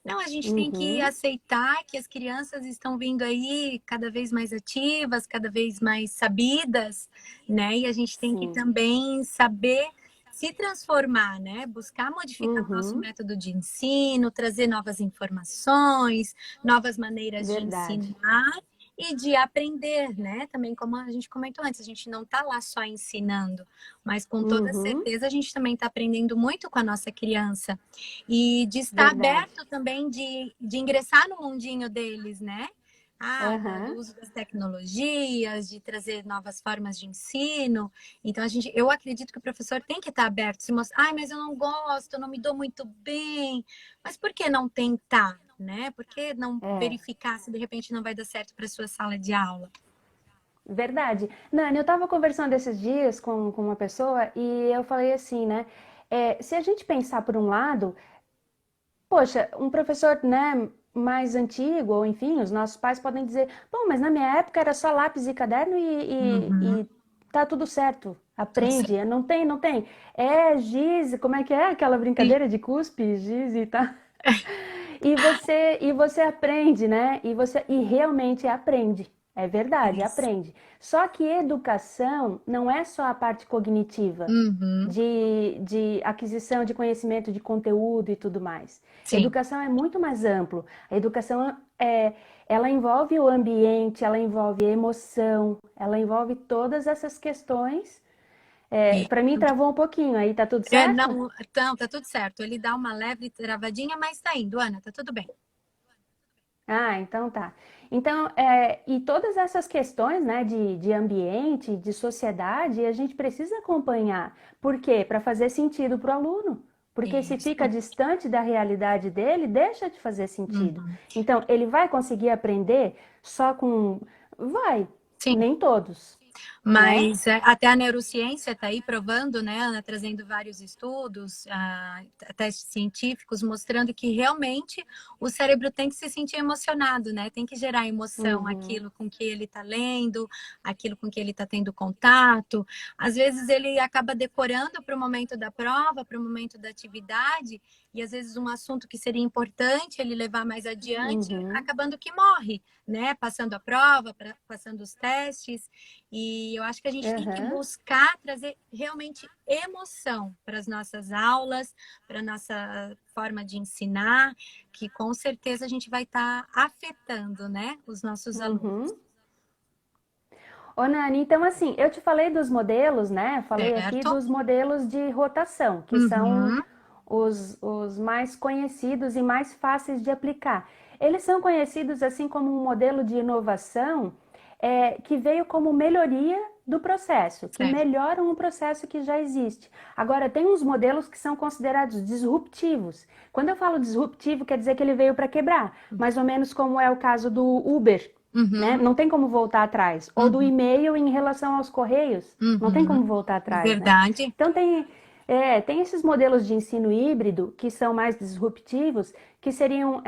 Speaker 1: Não, a gente tem que
Speaker 2: Uhum.
Speaker 1: aceitar que as crianças estão vindo aí cada vez mais ativas, cada vez mais sabidas, né? E a gente tem que
Speaker 2: Sim.
Speaker 1: também saber se transformar, né? Buscar modificar o nosso
Speaker 2: Uhum,
Speaker 1: método de ensino, trazer novas informações, novas maneiras de
Speaker 2: verdade.
Speaker 1: ensinar e de aprender, né? Também, como a gente comentou antes, a gente não está lá só ensinando, mas com toda
Speaker 2: Uhum,
Speaker 1: certeza a gente também está aprendendo muito com a nossa criança e de estar
Speaker 2: verdade.
Speaker 1: aberto também de ingressar no mundinho deles, né? Do
Speaker 2: Aham.
Speaker 1: uso das tecnologias, de trazer novas formas de ensino. Então, eu acredito que o professor tem que estar aberto, se mostrar, mas eu não gosto, eu não me dou muito bem. Mas por que não tentar, né? Por que não
Speaker 2: É,
Speaker 1: verificar se de repente não vai dar certo para a sua sala de aula?
Speaker 2: verdade. Nani, eu estava conversando esses dias com uma pessoa e eu falei assim, né? Se a gente pensar por um lado, poxa, um professor, né, mais antigo, ou enfim, os nossos pais podem dizer, bom, mas na minha época era só lápis e caderno
Speaker 1: Uhum.
Speaker 2: e tá tudo certo.
Speaker 1: Tudo certo.
Speaker 2: Aprende, não tem. É giz, como é que é aquela
Speaker 1: Sim.
Speaker 2: brincadeira de cuspe, giz e tá? E você aprende, né? E realmente aprende. É verdade,
Speaker 1: Isso.
Speaker 2: aprende. Só que educação não é só a parte cognitiva
Speaker 1: Uhum.
Speaker 2: de aquisição de conhecimento, de conteúdo e tudo mais.
Speaker 1: Sim.
Speaker 2: Educação é muito mais amplo. A educação ela envolve o ambiente, ela envolve a emoção, ela envolve todas essas questões.
Speaker 1: E-
Speaker 2: Para mim travou um pouquinho, aí tá tudo certo?
Speaker 1: não, então, tá tudo certo. Ele dá uma leve travadinha, mas tá indo, Ana, tá tudo bem.
Speaker 2: Ah, então tá. Então, e todas essas questões, né, de ambiente, de sociedade, a gente precisa acompanhar. Por quê? Para fazer sentido para o aluno. Porque se
Speaker 1: Isso.
Speaker 2: fica distante da realidade dele, deixa de fazer sentido.
Speaker 1: Uhum.
Speaker 2: Então, ele vai conseguir aprender só com. Vai,
Speaker 1: Sim.
Speaker 2: nem todos, né?
Speaker 1: Mas até a neurociência está aí provando, né, Ana, trazendo vários estudos, testes científicos, mostrando que realmente o cérebro tem que se sentir emocionado, né? Tem que gerar emoção,
Speaker 2: Uhum,
Speaker 1: aquilo com que ele está lendo, aquilo com que ele está tendo contato. Às vezes ele acaba decorando para o momento da prova, para o momento da atividade, e às vezes um assunto que seria importante ele levar mais adiante,
Speaker 2: uhum,
Speaker 1: acabando que morre, né? Passando a prova, passando os testes. E eu acho que a gente tem que
Speaker 2: aham.
Speaker 1: buscar trazer realmente emoção para as nossas aulas, para a nossa forma de ensinar, que com certeza a gente vai estar afetando, né, os nossos alunos.
Speaker 2: Uhum. Ô, Nani, então assim, eu te falei dos modelos, né? Falei aqui
Speaker 1: Certo?
Speaker 2: dos modelos de rotação, que são
Speaker 1: Uhum,
Speaker 2: os mais conhecidos e mais fáceis de aplicar. Eles são conhecidos assim como um modelo de inovação que veio como melhoria do processo, que
Speaker 1: certo.
Speaker 2: melhoram um processo que já existe. Agora, tem uns modelos que são considerados disruptivos. Quando eu falo disruptivo, quer dizer que ele veio para quebrar, mais ou menos como é o caso do Uber, né?
Speaker 1: Uhum,
Speaker 2: Não tem como voltar atrás. Ou do
Speaker 1: uhum,
Speaker 2: e-mail em relação aos correios, não tem como
Speaker 1: uhum.
Speaker 2: voltar atrás, né?
Speaker 1: Verdade.
Speaker 2: Então tem esses modelos de ensino híbrido que são mais disruptivos, que seriam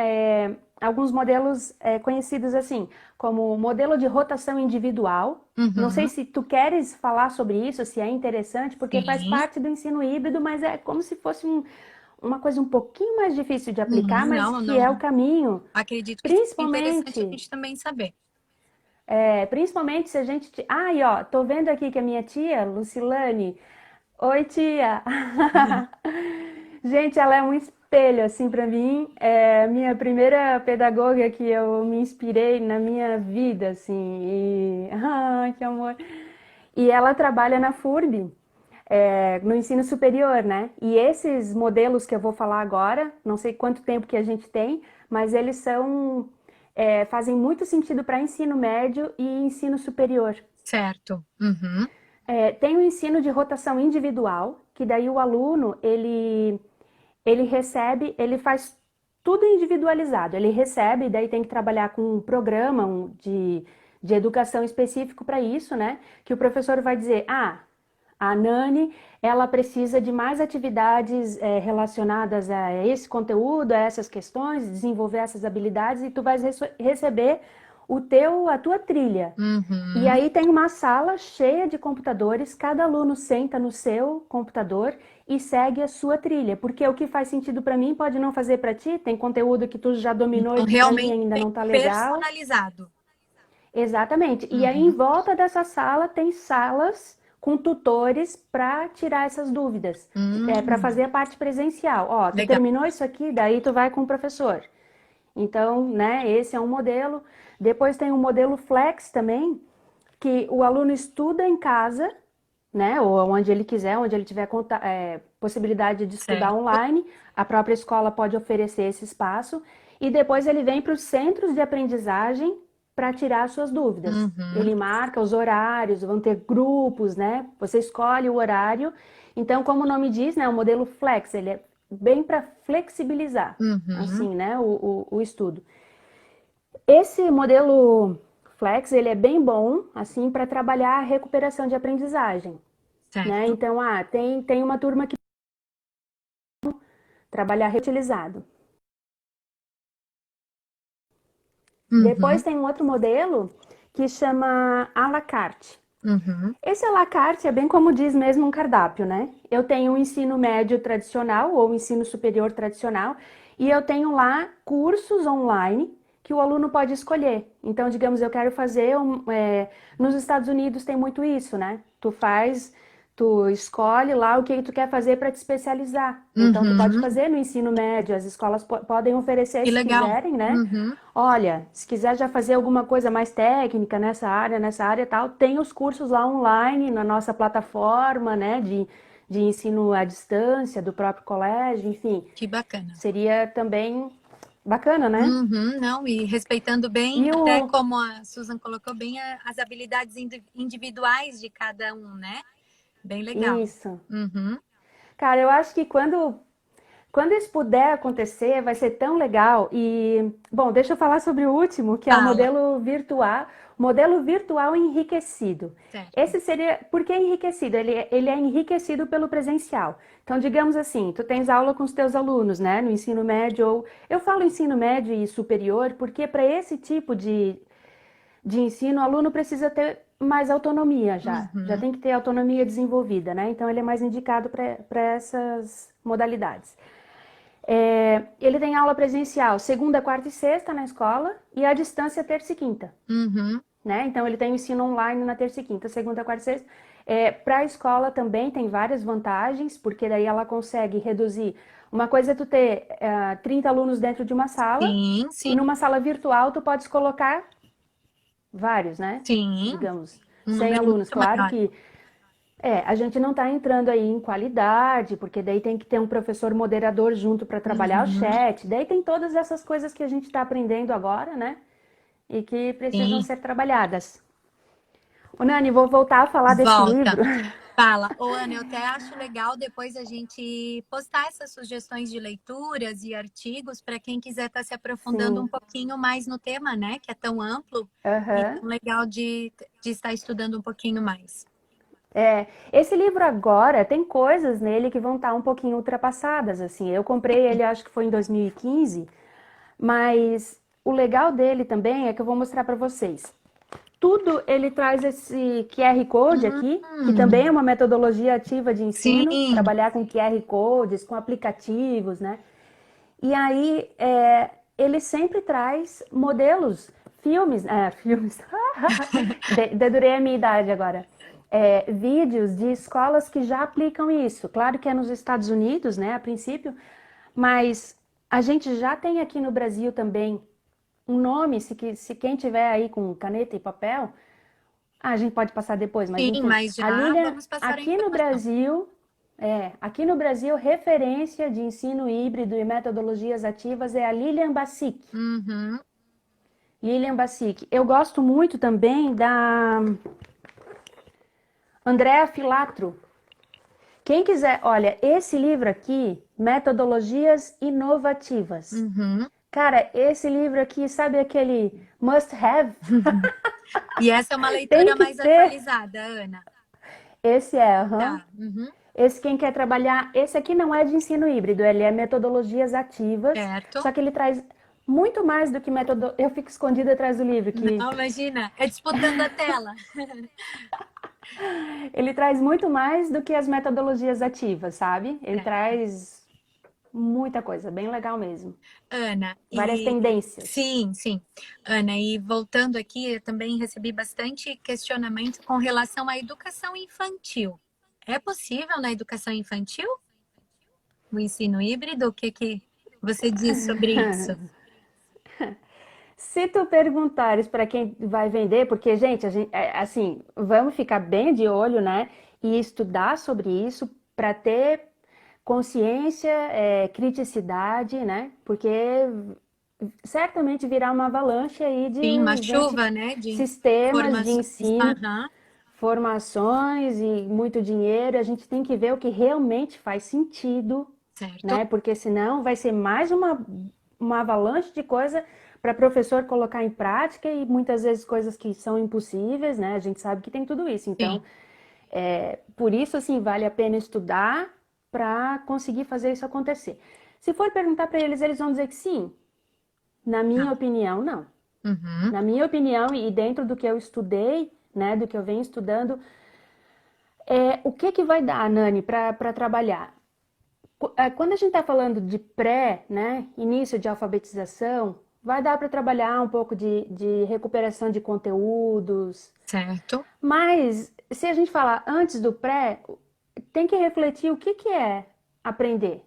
Speaker 2: alguns modelos conhecidos assim, como modelo de rotação individual. Não sei
Speaker 1: Uhum,
Speaker 2: se tu queres falar sobre isso, se é interessante, porque faz
Speaker 1: sim.
Speaker 2: parte do ensino híbrido, mas é como se fosse uma coisa um pouquinho mais difícil de aplicar,
Speaker 1: Uhum,
Speaker 2: mas
Speaker 1: não,
Speaker 2: que é o
Speaker 1: não.
Speaker 2: caminho.
Speaker 1: Acredito que seja interessante a
Speaker 2: Principalmente
Speaker 1: gente também saber.
Speaker 2: principalmente se a gente. Ai, ó, tô vendo aqui que a minha tia, Lucilane. Oi, tia! Gente, ela é um espelho, assim, para mim. É a minha primeira pedagoga que eu me inspirei na minha vida, assim. Ai, que amor! E ela trabalha na FURB, no ensino superior, né? E esses modelos que eu vou falar agora, não sei quanto tempo que a gente tem, mas eles fazem muito sentido para ensino médio e ensino superior.
Speaker 1: Certo. Uhum,
Speaker 2: Tem o ensino de rotação individual, que daí o aluno, ele recebe, ele faz tudo individualizado. Ele recebe, daí tem que trabalhar com um programa de educação específico para isso, né? Que o professor vai dizer, a Nani, ela precisa de mais atividades relacionadas a esse conteúdo, a essas questões, desenvolver essas habilidades, e tu vais receber a tua trilha. E
Speaker 1: uhum.
Speaker 2: aí tem uma sala cheia de computadores, cada aluno senta no seu computador e segue a sua trilha, porque o que faz sentido para mim pode não fazer para ti, tem conteúdo que tu já dominou e
Speaker 1: Então,
Speaker 2: que para mim
Speaker 1: realmente
Speaker 2: ainda
Speaker 1: bem
Speaker 2: não tá legal.
Speaker 1: personalizado.
Speaker 2: Exatamente. E aí em
Speaker 1: Uhum.
Speaker 2: volta dessa sala tem salas com tutores para tirar essas dúvidas, para fazer a parte presencial. Ó, tu
Speaker 1: Legal.
Speaker 2: terminou isso aqui, daí tu vai com o professor. Então, né, esse é um modelo. Depois tem o modelo Flex também, que o aluno estuda em casa, né, ou onde ele quiser, onde ele tiver possibilidade de estudar
Speaker 1: Certo.
Speaker 2: online, a própria escola pode oferecer esse espaço, e depois ele vem para os centros de aprendizagem para tirar suas dúvidas.
Speaker 1: Uhum.
Speaker 2: Ele marca os horários, vão ter grupos, né? Você escolhe o horário. Então, como o nome diz, né, o modelo Flex, ele é bem para flexibilizar,
Speaker 1: Uhum.
Speaker 2: assim, né, o estudo. Esse modelo Flex, ele é bem bom, assim, para trabalhar a recuperação de aprendizagem, né?
Speaker 1: Certo.
Speaker 2: Então, tem uma turma que trabalha reutilizado. Depois
Speaker 1: Uhum.
Speaker 2: tem um outro modelo que chama à la carte.
Speaker 1: Uhum.
Speaker 2: Esse à la carte é bem como diz mesmo um cardápio, né? Eu tenho um ensino médio tradicional ou ensino superior tradicional e eu tenho lá cursos online que o aluno pode escolher. Então, digamos, eu quero fazer nos Estados Unidos tem muito isso, né? Tu escolhe lá o que tu quer fazer para te especializar. Então, tu pode
Speaker 1: Uhum.
Speaker 2: fazer no ensino médio, as escolas podem oferecer
Speaker 1: Que
Speaker 2: se
Speaker 1: legal.
Speaker 2: quiserem, né?
Speaker 1: Uhum.
Speaker 2: Olha, se quiser já fazer alguma coisa mais técnica nessa área e tal, tem os cursos lá online na nossa plataforma, né, de ensino à distância do próprio colégio, enfim,
Speaker 1: Que bacana.
Speaker 2: seria também bacana, né?
Speaker 1: Uhum. Não, e respeitando bem,
Speaker 2: E
Speaker 1: até
Speaker 2: o
Speaker 1: como a Susan colocou bem, as habilidades individuais de cada um, né? Bem legal.
Speaker 2: isso.
Speaker 1: Uhum.
Speaker 2: Cara, eu acho que quando isso puder acontecer, vai ser tão legal. E, bom, deixa eu falar sobre o último, que é o
Speaker 1: Fala.
Speaker 2: modelo virtual enriquecido.
Speaker 1: Certo.
Speaker 2: Esse seria, por que enriquecido? Ele é enriquecido pelo presencial. Então, digamos assim, tu tens aula com os teus alunos, né, no ensino médio, ou eu falo ensino médio e superior, porque para esse tipo de ensino, o aluno precisa ter mais autonomia já
Speaker 1: Uhum.
Speaker 2: tem que ter autonomia desenvolvida, né? Então, ele é mais indicado para essas modalidades. Ele tem aula presencial segunda, quarta e sexta na escola e à distância terça e quinta,
Speaker 1: Uhum.
Speaker 2: né? Então ele tem o ensino online na terça e quinta, segunda, quarta e sexta. Para a escola também tem várias vantagens, porque daí ela consegue reduzir. Uma coisa é tu ter 30 alunos dentro de uma sala
Speaker 1: Sim,
Speaker 2: e
Speaker 1: sim,
Speaker 2: numa sala virtual tu podes colocar vários, né?
Speaker 1: sim.
Speaker 2: Digamos,
Speaker 1: Um
Speaker 2: 100
Speaker 1: número
Speaker 2: alunos.
Speaker 1: muito
Speaker 2: Claro
Speaker 1: maior.
Speaker 2: que a gente não está entrando aí em qualidade, porque daí tem que ter um professor moderador junto para trabalhar o
Speaker 1: Uhum.
Speaker 2: chat. Daí tem todas essas coisas que a gente está aprendendo agora, né? E que precisam
Speaker 1: Sim.
Speaker 2: ser trabalhadas. Ô, Nani, vou voltar a falar desse
Speaker 1: Volta.
Speaker 2: livro.
Speaker 1: Fala. Ô, Ana, eu até acho legal depois a gente postar essas sugestões de leituras e artigos para quem quiser estar se aprofundando um
Speaker 2: Sim.
Speaker 1: pouquinho mais no tema, né? Que é tão amplo e
Speaker 2: Aham.
Speaker 1: tão legal de estar estudando um pouquinho mais.
Speaker 2: Esse livro agora tem coisas nele que vão estar um pouquinho ultrapassadas, assim. Eu comprei ele, acho que foi em 2015, mas o legal dele também é que eu vou mostrar para vocês. Tudo ele traz esse QR Code aqui, que também é uma metodologia ativa de ensino,
Speaker 1: Sim.
Speaker 2: trabalhar com QR Codes, com aplicativos, né? E aí ele sempre traz modelos, filmes, dedurei a minha idade agora. Vídeos de escolas que já aplicam isso. Claro que é nos Estados Unidos, né, a princípio, mas a gente já tem aqui no Brasil também um nome, se quem tiver aí com caneta e papel, a gente pode passar depois, mas
Speaker 1: Sim,
Speaker 2: enfim,
Speaker 1: mas
Speaker 2: a
Speaker 1: já
Speaker 2: Lilian,
Speaker 1: vamos passar a
Speaker 2: aqui no
Speaker 1: informação.
Speaker 2: Brasil, referência de ensino híbrido e metodologias ativas é a Lilian Bassic.
Speaker 1: Uhum.
Speaker 2: Lilian Bassic. Eu gosto muito também da Andrea Filatro. Quem quiser, olha, esse livro aqui, Metodologias Inovativas.
Speaker 1: Uhum.
Speaker 2: Cara, esse livro aqui, sabe aquele must have?
Speaker 1: E essa é uma
Speaker 2: Tem
Speaker 1: leitura
Speaker 2: que
Speaker 1: mais
Speaker 2: ter.
Speaker 1: atualizada, Ana.
Speaker 2: Esse
Speaker 1: Tá. Uhum.
Speaker 2: Esse quem quer trabalhar, esse aqui não é de ensino híbrido, ele é metodologias ativas,
Speaker 1: Certo.
Speaker 2: só que ele traz muito mais do que método. Eu fico escondida atrás do livro, que
Speaker 1: Não, imagina, é disputando a tela.
Speaker 2: ele traz muito mais do que as metodologias ativas, sabe? Ele
Speaker 1: Certo.
Speaker 2: traz muita coisa, bem legal mesmo.
Speaker 1: Ana,
Speaker 2: Várias
Speaker 1: e
Speaker 2: tendências.
Speaker 1: sim, sim. Ana, e voltando aqui, eu também recebi bastante questionamento com relação à educação infantil. É possível na educação infantil o ensino híbrido? O que que você diz sobre isso?
Speaker 2: Se tu perguntares para quem vai vender, porque, gente, assim, vamos ficar bem de olho, né? E estudar sobre isso para ter consciência, criticidade, né? Porque certamente virá uma avalanche aí
Speaker 1: Sim, uma
Speaker 2: de gente,
Speaker 1: chuva, né, de
Speaker 2: sistemas de
Speaker 1: informações.
Speaker 2: ensino,
Speaker 1: Aham,
Speaker 2: formações e muito dinheiro. A gente tem que ver o que realmente faz sentido,
Speaker 1: certo.
Speaker 2: né? Porque senão vai ser mais uma avalanche de coisa para professor colocar em prática e muitas vezes coisas que são impossíveis, né? A gente sabe que tem tudo isso. Então,
Speaker 1: Sim.
Speaker 2: por isso, assim, vale a pena estudar para conseguir fazer isso acontecer. Se for perguntar para eles, eles vão dizer que sim. Na
Speaker 1: Tá.
Speaker 2: minha opinião, não.
Speaker 1: Uhum.
Speaker 2: Na minha opinião, e dentro do que eu estudei, né, do que eu venho estudando, o que que vai dar, Nani, para trabalhar? Quando a gente está falando de pré, né, início de alfabetização, vai dar para trabalhar um pouco de recuperação de conteúdos,
Speaker 1: Certo.
Speaker 2: mas se a gente falar antes do pré, tem que refletir o que que é aprender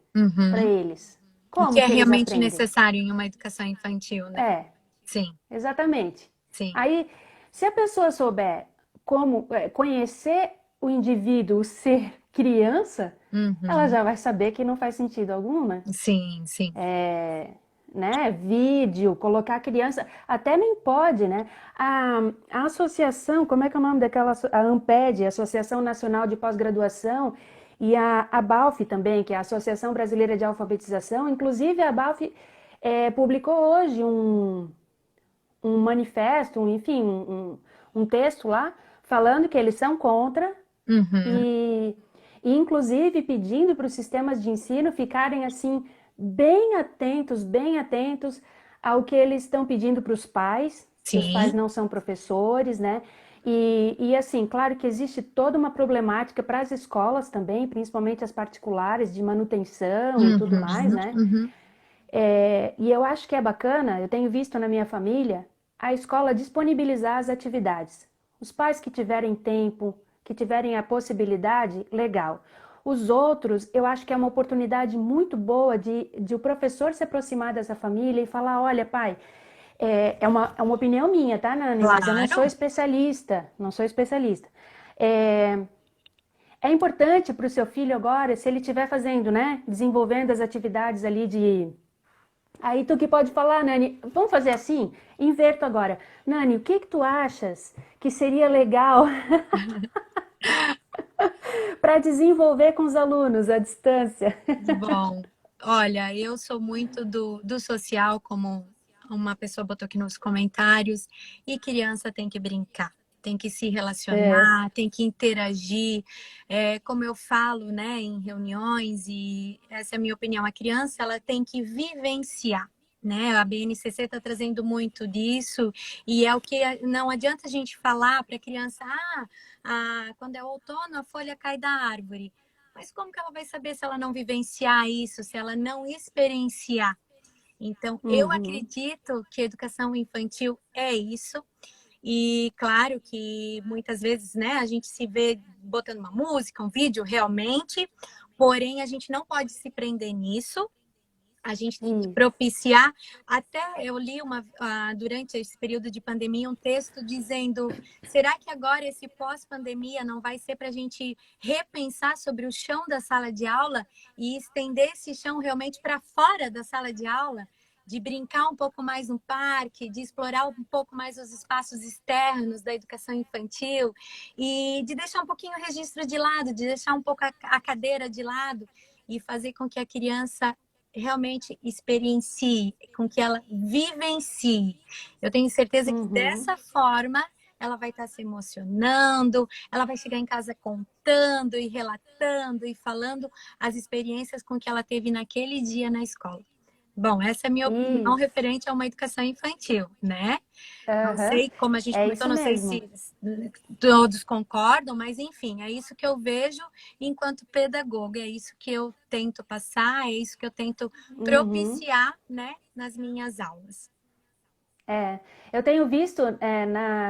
Speaker 2: para
Speaker 1: Uhum.
Speaker 2: eles.
Speaker 1: O que
Speaker 2: Como
Speaker 1: é
Speaker 2: que eles
Speaker 1: realmente
Speaker 2: aprendem?
Speaker 1: necessário em uma educação infantil, né?
Speaker 2: É,
Speaker 1: Sim,
Speaker 2: exatamente.
Speaker 1: sim.
Speaker 2: Aí, se a pessoa souber como conhecer o indivíduo, o ser criança, ela
Speaker 1: Uhum.
Speaker 2: já vai saber que não faz sentido algum, né?
Speaker 1: Sim, sim.
Speaker 2: Né? Vídeo, colocar a criança, até nem pode, né? A associação, como é que é o nome daquela, a ANPED, Associação Nacional de Pós-Graduação, e a BALF também, que é a Associação Brasileira de Alfabetização, inclusive a BALF publicou hoje um manifesto, enfim, um texto lá, falando que eles são contra
Speaker 1: Uhum.
Speaker 2: e, e inclusive pedindo para os sistemas de ensino ficarem assim bem atentos ao que eles estão pedindo para os pais, que os pais
Speaker 1: Sim.
Speaker 2: não são professores, né? E assim, claro que existe toda uma problemática para as escolas também, principalmente as particulares, de manutenção e tudo mais,
Speaker 1: Uhum.
Speaker 2: né?
Speaker 1: Uhum.
Speaker 2: E eu acho que é bacana, eu tenho visto na minha família, a escola disponibilizar as atividades. Os pais que tiverem tempo, que tiverem a possibilidade, legal. Os outros, eu acho que é uma oportunidade muito boa de o professor se aproximar dessa família e falar: olha, pai, é uma opinião minha, tá, Nani? Mas eu não sou
Speaker 1: Claro.
Speaker 2: especialista, não sou especialista. É, é importante para o seu filho agora, se ele estiver fazendo, né, desenvolvendo as atividades ali de Aí tu que pode falar, Nani, vamos fazer assim? Inverto agora. Nani, o que que tu achas que seria legal para desenvolver com os alunos à distância?
Speaker 1: Bom, olha, eu sou muito do social, como uma pessoa botou aqui nos comentários, e criança tem que brincar, tem que se
Speaker 2: É.
Speaker 1: relacionar, tem que interagir. Como eu falo, né, em reuniões, e essa é a minha opinião, a criança ela tem que vivenciar. Né? A BNCC está trazendo muito disso, e é o que não adianta a gente falar para a criança, quando é outono a folha cai da árvore. Mas como que ela vai saber se ela não vivenciar isso, se ela não experienciar? Então, eu
Speaker 2: Uhum.
Speaker 1: acredito que a educação infantil é isso. E claro que muitas vezes, né, a gente se vê botando uma música, um vídeo realmente, porém a gente não pode se prender nisso, a gente tem que
Speaker 2: Isso.
Speaker 1: propiciar. Até eu li durante esse período de pandemia um texto dizendo: será que agora esse pós-pandemia não vai ser para a gente repensar sobre o chão da sala de aula e estender esse chão realmente para fora da sala de aula? De brincar um pouco mais no parque, de explorar um pouco mais os espaços externos da educação infantil e de deixar um pouquinho o registro de lado, de deixar um pouco a cadeira de lado e fazer com que a criança realmente experiencie, com que ela vivencie. Eu tenho certeza que
Speaker 2: Uhum.
Speaker 1: dessa forma ela vai estar se emocionando, ela vai chegar em casa contando e relatando e falando as experiências com que ela teve naquele dia na escola. Bom, essa é a minha opinião
Speaker 2: Isso.
Speaker 1: referente a uma educação infantil, né? Não
Speaker 2: Aham.
Speaker 1: sei, como a gente
Speaker 2: É
Speaker 1: comentou,
Speaker 2: isso
Speaker 1: não sei
Speaker 2: mesmo.
Speaker 1: se todos concordam, mas enfim, é isso que eu vejo enquanto pedagoga, é isso que eu tento passar, é isso que eu tento
Speaker 2: Uhum.
Speaker 1: propiciar, né, nas minhas aulas.
Speaker 2: É, eu tenho visto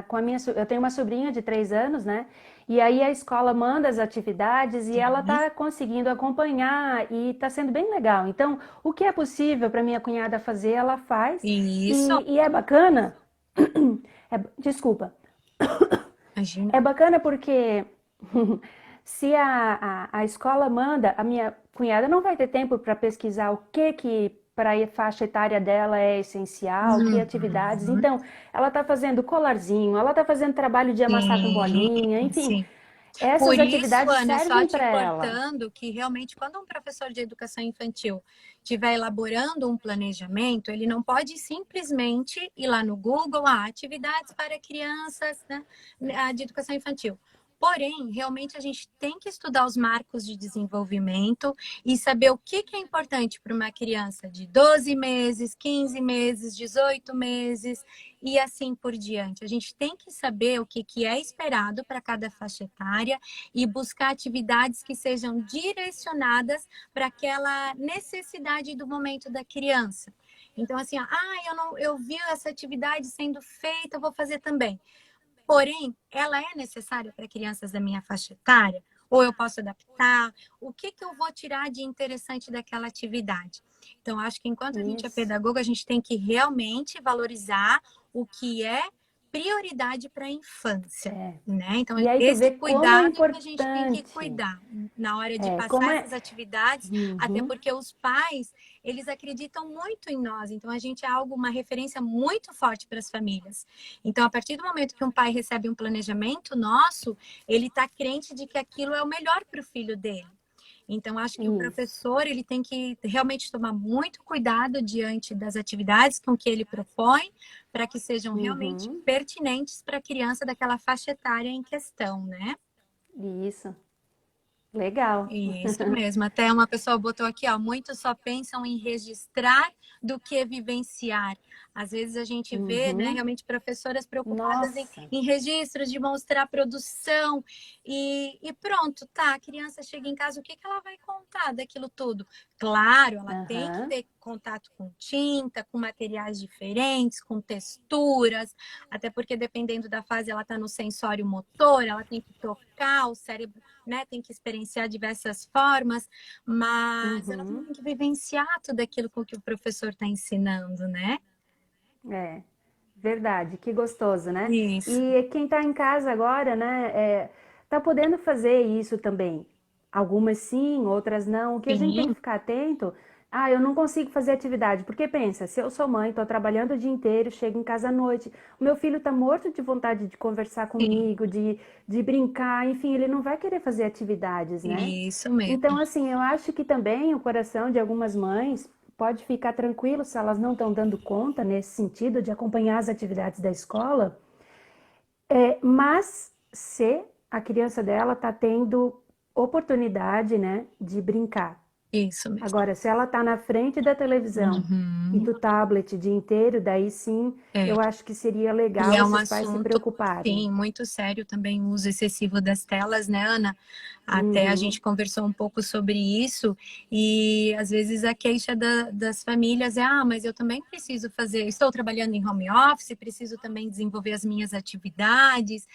Speaker 2: com a minha, eu tenho uma sobrinha de 3 anos, né? E aí a escola manda as atividades e ela
Speaker 1: Sim,
Speaker 2: está conseguindo acompanhar e está sendo bem legal. Então, o que é possível para minha cunhada fazer, ela faz
Speaker 1: isso,
Speaker 2: e é bacana. Desculpa,
Speaker 1: imagina.
Speaker 2: é bacana porque se a escola manda, a minha cunhada não vai ter tempo para pesquisar o que para a faixa etária dela é essencial, que atividades.
Speaker 1: Uhum.
Speaker 2: Então, ela está fazendo colarzinho, ela está fazendo trabalho de amassar com
Speaker 1: Sim,
Speaker 2: bolinha, enfim,
Speaker 1: sim.
Speaker 2: essas
Speaker 1: Por isso,
Speaker 2: atividades
Speaker 1: Ana, só
Speaker 2: servem
Speaker 1: te
Speaker 2: para ela.
Speaker 1: cortando, que realmente quando um professor de educação infantil estiver elaborando um planejamento, ele não pode simplesmente ir lá no Google, atividades para crianças, né, de educação infantil. Porém, realmente a gente tem que estudar os marcos de desenvolvimento e saber o que é importante para uma criança de 12 meses, 15 meses, 18 meses e assim por diante. A gente tem que saber o que é esperado para cada faixa etária e buscar atividades que sejam direcionadas para aquela necessidade do momento da criança. Então, assim, eu vi essa atividade sendo feita, eu vou fazer também. Porém, ela é necessária para crianças da minha faixa etária? Ou eu posso adaptar? O que eu vou tirar de interessante daquela atividade? Então, acho que enquanto a gente é
Speaker 2: Isso.
Speaker 1: pedagoga, a gente tem que realmente valorizar o que é prioridade para a infância,
Speaker 2: É.
Speaker 1: né? Então,
Speaker 2: E aí tu
Speaker 1: esse
Speaker 2: vê como é
Speaker 1: cuidado que a gente tem que
Speaker 2: importante.
Speaker 1: cuidar na hora de
Speaker 2: É,
Speaker 1: passar
Speaker 2: como é.
Speaker 1: essas atividades, até
Speaker 2: Uhum.
Speaker 1: porque os pais, eles acreditam muito em nós, então a gente é algo, uma referência muito forte para as famílias. Então, a partir do momento que um pai recebe um planejamento nosso, ele está crente de que aquilo é o melhor para o filho dele. Então, acho que o
Speaker 2: Isso.
Speaker 1: professor ele tem que realmente tomar muito cuidado diante das atividades com que ele propõe, para que sejam realmente
Speaker 2: Uhum.
Speaker 1: pertinentes para a criança daquela faixa etária em questão, né?
Speaker 2: Isso. Legal.
Speaker 1: Isso mesmo. Até uma pessoa botou aqui, ó, muitos só pensam em registrar do que vivenciar. Às vezes a gente vê, né,
Speaker 2: Uhum.
Speaker 1: realmente professoras preocupadas
Speaker 2: Nossa.
Speaker 1: em registros, de mostrar produção e pronto, tá, a criança chega em casa, o que ela vai contar daquilo tudo? Claro, ela tem que
Speaker 2: Aham.
Speaker 1: ter contato com tinta, com materiais diferentes, com texturas, até porque dependendo da fase ela está no sensório motor, ela tem que tocar, o cérebro, né, tem que experienciar diversas formas, mas ela também
Speaker 2: Uhum.
Speaker 1: tem que vivenciar tudo aquilo com que o professor está ensinando, né?
Speaker 2: É, verdade, que gostoso, né?
Speaker 1: Isso.
Speaker 2: E quem está em casa agora, né, tá podendo fazer isso também. Algumas sim, outras não. O que a gente tem que
Speaker 1: Sim,
Speaker 2: ficar atento, eu não consigo fazer atividade, porque pensa, se eu sou mãe, estou trabalhando o dia inteiro, chego em casa à noite, o meu filho está morto de vontade de conversar
Speaker 1: sim,
Speaker 2: comigo, de brincar, enfim, ele não vai querer fazer atividades, né?
Speaker 1: isso mesmo.
Speaker 2: Então, assim, eu acho que também o coração de algumas mães pode ficar tranquilo se elas não estão dando conta nesse sentido de acompanhar as atividades da escola, mas se a criança dela está tendo oportunidade, né, de brincar.
Speaker 1: Isso mesmo.
Speaker 2: Agora, se ela está na frente da televisão e
Speaker 1: Uhum.
Speaker 2: do tablet o dia inteiro, daí sim,
Speaker 1: É.
Speaker 2: eu acho que seria
Speaker 1: E
Speaker 2: legal
Speaker 1: é um
Speaker 2: esses pais se
Speaker 1: assunto,
Speaker 2: preocuparem.
Speaker 1: sim, muito sério também o uso excessivo das telas, né, Ana? Até a
Speaker 2: Uhum,
Speaker 1: gente conversou um pouco sobre isso e às vezes a queixa das famílias é, mas eu também preciso fazer, estou trabalhando em home office, preciso também desenvolver as minhas atividades,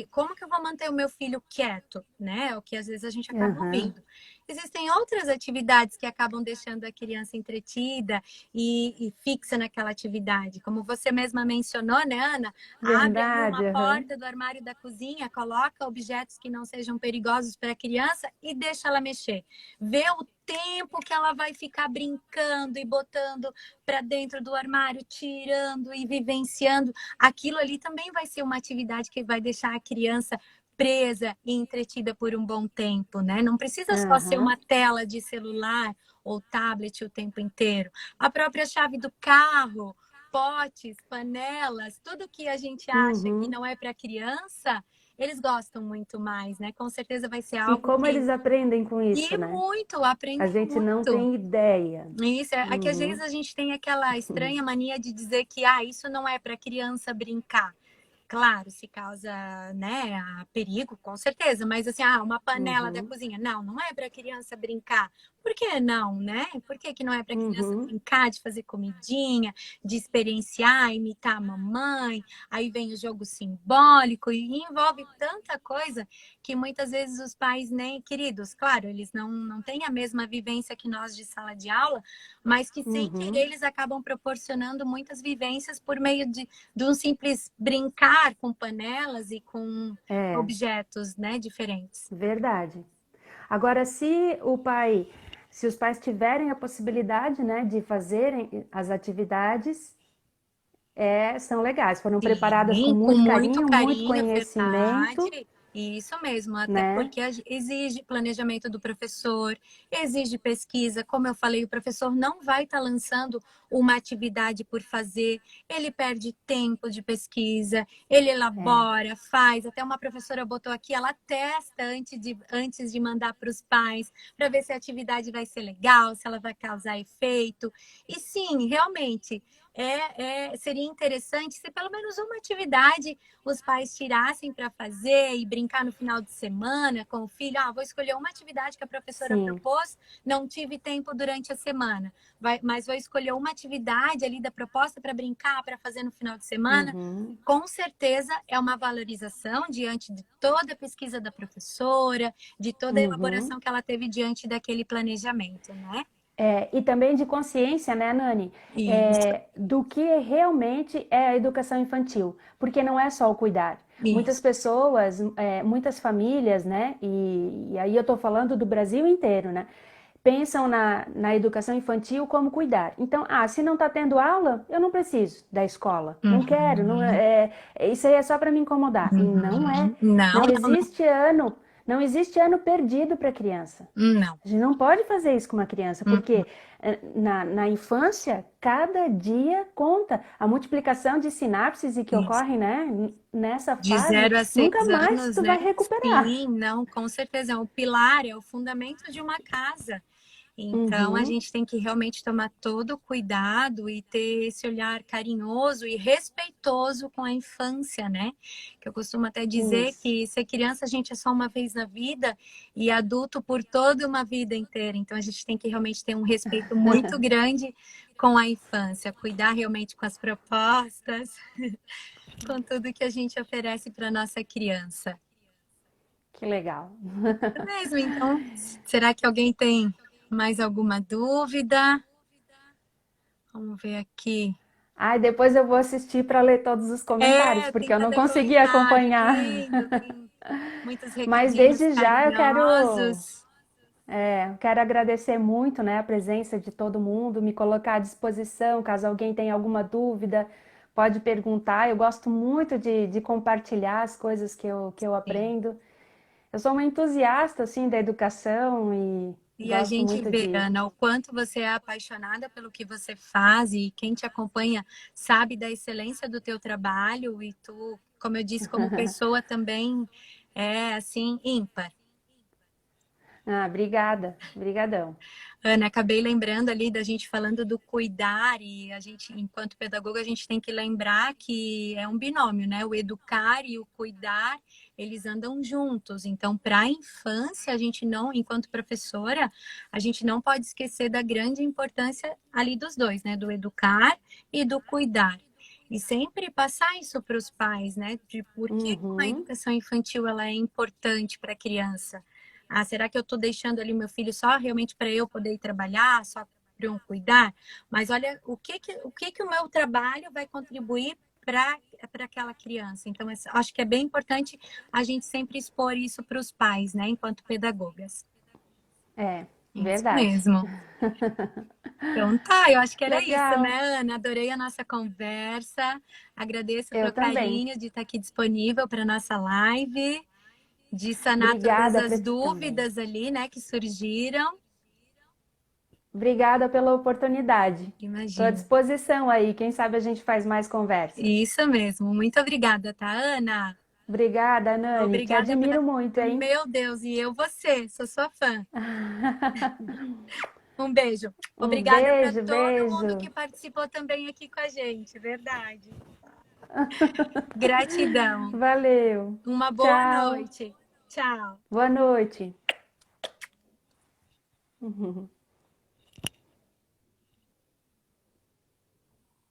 Speaker 1: como que eu vou manter o meu filho quieto, né? É o que às vezes a gente acaba
Speaker 2: aham,
Speaker 1: ouvindo. Existem outras atividades que acabam deixando a criança entretida e fixa naquela atividade, como você mesma mencionou, né, Ana? Abre ali uma
Speaker 2: verdade, aham,
Speaker 1: porta do armário da cozinha, coloca objetos que não sejam perigosos para a criança e deixa ela mexer. Vê o tempo que ela vai ficar brincando e botando para dentro do armário, tirando e vivenciando. Aquilo ali também vai ser uma atividade que vai deixar a criança presa e entretida por um bom tempo, né? Não precisa só ser
Speaker 2: aham,
Speaker 1: uma tela de celular ou tablet o tempo inteiro. A própria chave do carro, potes, panelas, tudo que a gente acha que
Speaker 2: uhum,
Speaker 1: não é para criança, eles gostam muito mais, né? Com certeza vai ser
Speaker 2: E
Speaker 1: algo
Speaker 2: como
Speaker 1: que...
Speaker 2: eles aprendem com isso,
Speaker 1: E
Speaker 2: né?
Speaker 1: muito,
Speaker 2: A
Speaker 1: aprendem
Speaker 2: gente não
Speaker 1: muito.
Speaker 2: tem ideia.
Speaker 1: Isso, é que às vezes
Speaker 2: Uhum.
Speaker 1: a gente tem aquela estranha mania de dizer que isso não é para criança brincar. Claro, se causa, né, perigo, com certeza, mas assim, uma panela da
Speaker 2: Uhum.
Speaker 1: cozinha, não é para criança brincar. Por que não, né? Por que que não é para criança
Speaker 2: Uhum.
Speaker 1: brincar, de fazer comidinha, de experienciar, imitar a mamãe? Aí vem o jogo simbólico e envolve tanta coisa que muitas vezes os pais nem queridos, claro, eles não têm a mesma vivência que nós de sala de aula, mas que sem querer
Speaker 2: Uhum.
Speaker 1: eles acabam proporcionando muitas vivências por meio de um simples brincar com panelas e com
Speaker 2: É,
Speaker 1: objetos, né, diferentes.
Speaker 2: verdade. Agora, se os pais tiverem a possibilidade, né, de fazerem as atividades, são legais, foram preparadas com
Speaker 1: Sim, com
Speaker 2: muito
Speaker 1: muito
Speaker 2: carinho, muito
Speaker 1: carinho, verdade.
Speaker 2: conhecimento,
Speaker 1: Isso mesmo, até
Speaker 2: né?
Speaker 1: porque exige planejamento do professor, exige pesquisa. Como eu falei, o professor não vai estar lançando uma atividade por fazer, ele perde tempo de pesquisa, ele
Speaker 2: É,
Speaker 1: elabora, faz. Até uma professora botou aqui, ela testa antes de mandar para os pais, para ver se a atividade vai ser legal, se ela vai causar efeito. E sim, realmente seria interessante se pelo menos uma atividade os pais tirassem para fazer e brincar no final de semana com o filho. Vou escolher uma atividade que a professora
Speaker 2: sim.
Speaker 1: propôs, não tive tempo durante a semana, mas vou escolher uma atividade ali da proposta para brincar, para fazer no final de semana.
Speaker 2: Uhum.
Speaker 1: Com certeza é uma valorização diante de toda a pesquisa da professora, de toda a
Speaker 2: Uhum.
Speaker 1: elaboração que ela teve diante daquele planejamento, né?
Speaker 2: E também de consciência, né, Nani?
Speaker 1: Isso,
Speaker 2: Do que realmente é a educação infantil, porque não é só o cuidar. Muitas
Speaker 1: isso.
Speaker 2: pessoas, muitas famílias, né? E aí eu estou falando do Brasil inteiro, né? Pensam na educação infantil como cuidar. Então, se não está tendo aula, eu não preciso da escola. Não quero, não,
Speaker 1: Uhum.
Speaker 2: isso aí é só para me incomodar. E não é.
Speaker 1: Uhum. Não,
Speaker 2: Não
Speaker 1: não,
Speaker 2: existe ano, não existe ano perdido para criança.
Speaker 1: não.
Speaker 2: A gente não pode fazer isso com uma criança,
Speaker 1: Uhum.
Speaker 2: porque na infância, cada dia conta. A multiplicação de sinapses que
Speaker 1: Isso.
Speaker 2: ocorre, né, nessa
Speaker 1: De
Speaker 2: fase,
Speaker 1: 0 a 6
Speaker 2: nunca mais
Speaker 1: anos,
Speaker 2: tu
Speaker 1: né?
Speaker 2: vai recuperar.
Speaker 1: Sim, não, com certeza. É um pilar, é o fundamento de uma casa. Então, a
Speaker 2: Uhum,
Speaker 1: gente tem que realmente tomar todo o cuidado e ter esse olhar carinhoso e respeitoso com a infância, né? Que eu costumo até dizer
Speaker 2: isso.
Speaker 1: que ser criança a gente é só uma vez na vida e adulto por toda uma vida inteira. Então, a gente tem que realmente ter um respeito muito grande com a infância, cuidar realmente com as propostas, com tudo que a gente oferece para nossa criança.
Speaker 2: Que legal.
Speaker 1: É mesmo, então, será que alguém tem mais alguma dúvida? Vamos ver aqui.
Speaker 2: Depois eu vou assistir para ler todos os comentários,
Speaker 1: Tem
Speaker 2: porque eu não
Speaker 1: cada
Speaker 2: consegui
Speaker 1: comentário
Speaker 2: acompanhar.
Speaker 1: lindo, tem muitos
Speaker 2: Mas
Speaker 1: recadinhos
Speaker 2: desde já
Speaker 1: carinhosos.
Speaker 2: quero agradecer muito, né, a presença de todo mundo, me colocar à disposição, caso alguém tenha alguma dúvida, pode perguntar. Eu gosto muito de compartilhar as coisas que eu
Speaker 1: Sim.
Speaker 2: aprendo. Eu sou uma entusiasta, assim, da educação e
Speaker 1: E a
Speaker 2: gosto
Speaker 1: gente
Speaker 2: muito
Speaker 1: vê,
Speaker 2: de...
Speaker 1: Ana, o quanto você é apaixonada pelo que você faz e quem te acompanha sabe da excelência do teu trabalho e tu, como eu disse, como pessoa também é assim ímpar.
Speaker 2: Obrigada, brigadão.
Speaker 1: Ana, acabei lembrando ali da gente falando do cuidar e a gente, enquanto pedagoga, a gente tem que lembrar que é um binômio, né? O educar e o cuidar, eles andam juntos. Então, para a infância, a gente não, enquanto professora, a gente não pode esquecer da grande importância ali dos dois, né? Do educar e do cuidar. E sempre passar isso para os pais, né? De por que a
Speaker 2: Uhum.
Speaker 1: educação infantil ela é importante para a criança. Será que eu estou deixando ali meu filho só realmente para eu poder ir trabalhar, só para eu cuidar? Mas olha, o que o meu trabalho vai contribuir para aquela criança? Então, acho que é bem importante a gente sempre expor isso para os pais, né, enquanto pedagogas. Isso
Speaker 2: Verdade.
Speaker 1: mesmo. Então tá, eu acho que era isso,
Speaker 2: Legal.
Speaker 1: né, Ana? Adorei a nossa conversa. Agradeço o
Speaker 2: Eu
Speaker 1: teu
Speaker 2: também.
Speaker 1: carinho de estar aqui disponível para nossa live, de sanar todas
Speaker 2: Obrigada
Speaker 1: as
Speaker 2: também.
Speaker 1: dúvidas ali, né, que surgiram.
Speaker 2: Obrigada pela oportunidade. Estou à
Speaker 1: Imagina.
Speaker 2: disposição aí. Quem sabe a gente faz mais conversas.
Speaker 1: Isso mesmo. Muito obrigada, tá, Ana?
Speaker 2: Obrigada, Nani. Te
Speaker 1: Obrigada pela...
Speaker 2: admiro muito, hein?
Speaker 1: Meu Deus, e eu você, sou sua fã. Um beijo.
Speaker 2: Um
Speaker 1: Obrigada para
Speaker 2: beijo,
Speaker 1: todo mundo que
Speaker 2: beijo.
Speaker 1: participou também aqui com a gente, verdade. Gratidão.
Speaker 2: Valeu.
Speaker 1: Uma boa
Speaker 2: Tchau.
Speaker 1: noite. Tchau.
Speaker 2: Boa noite.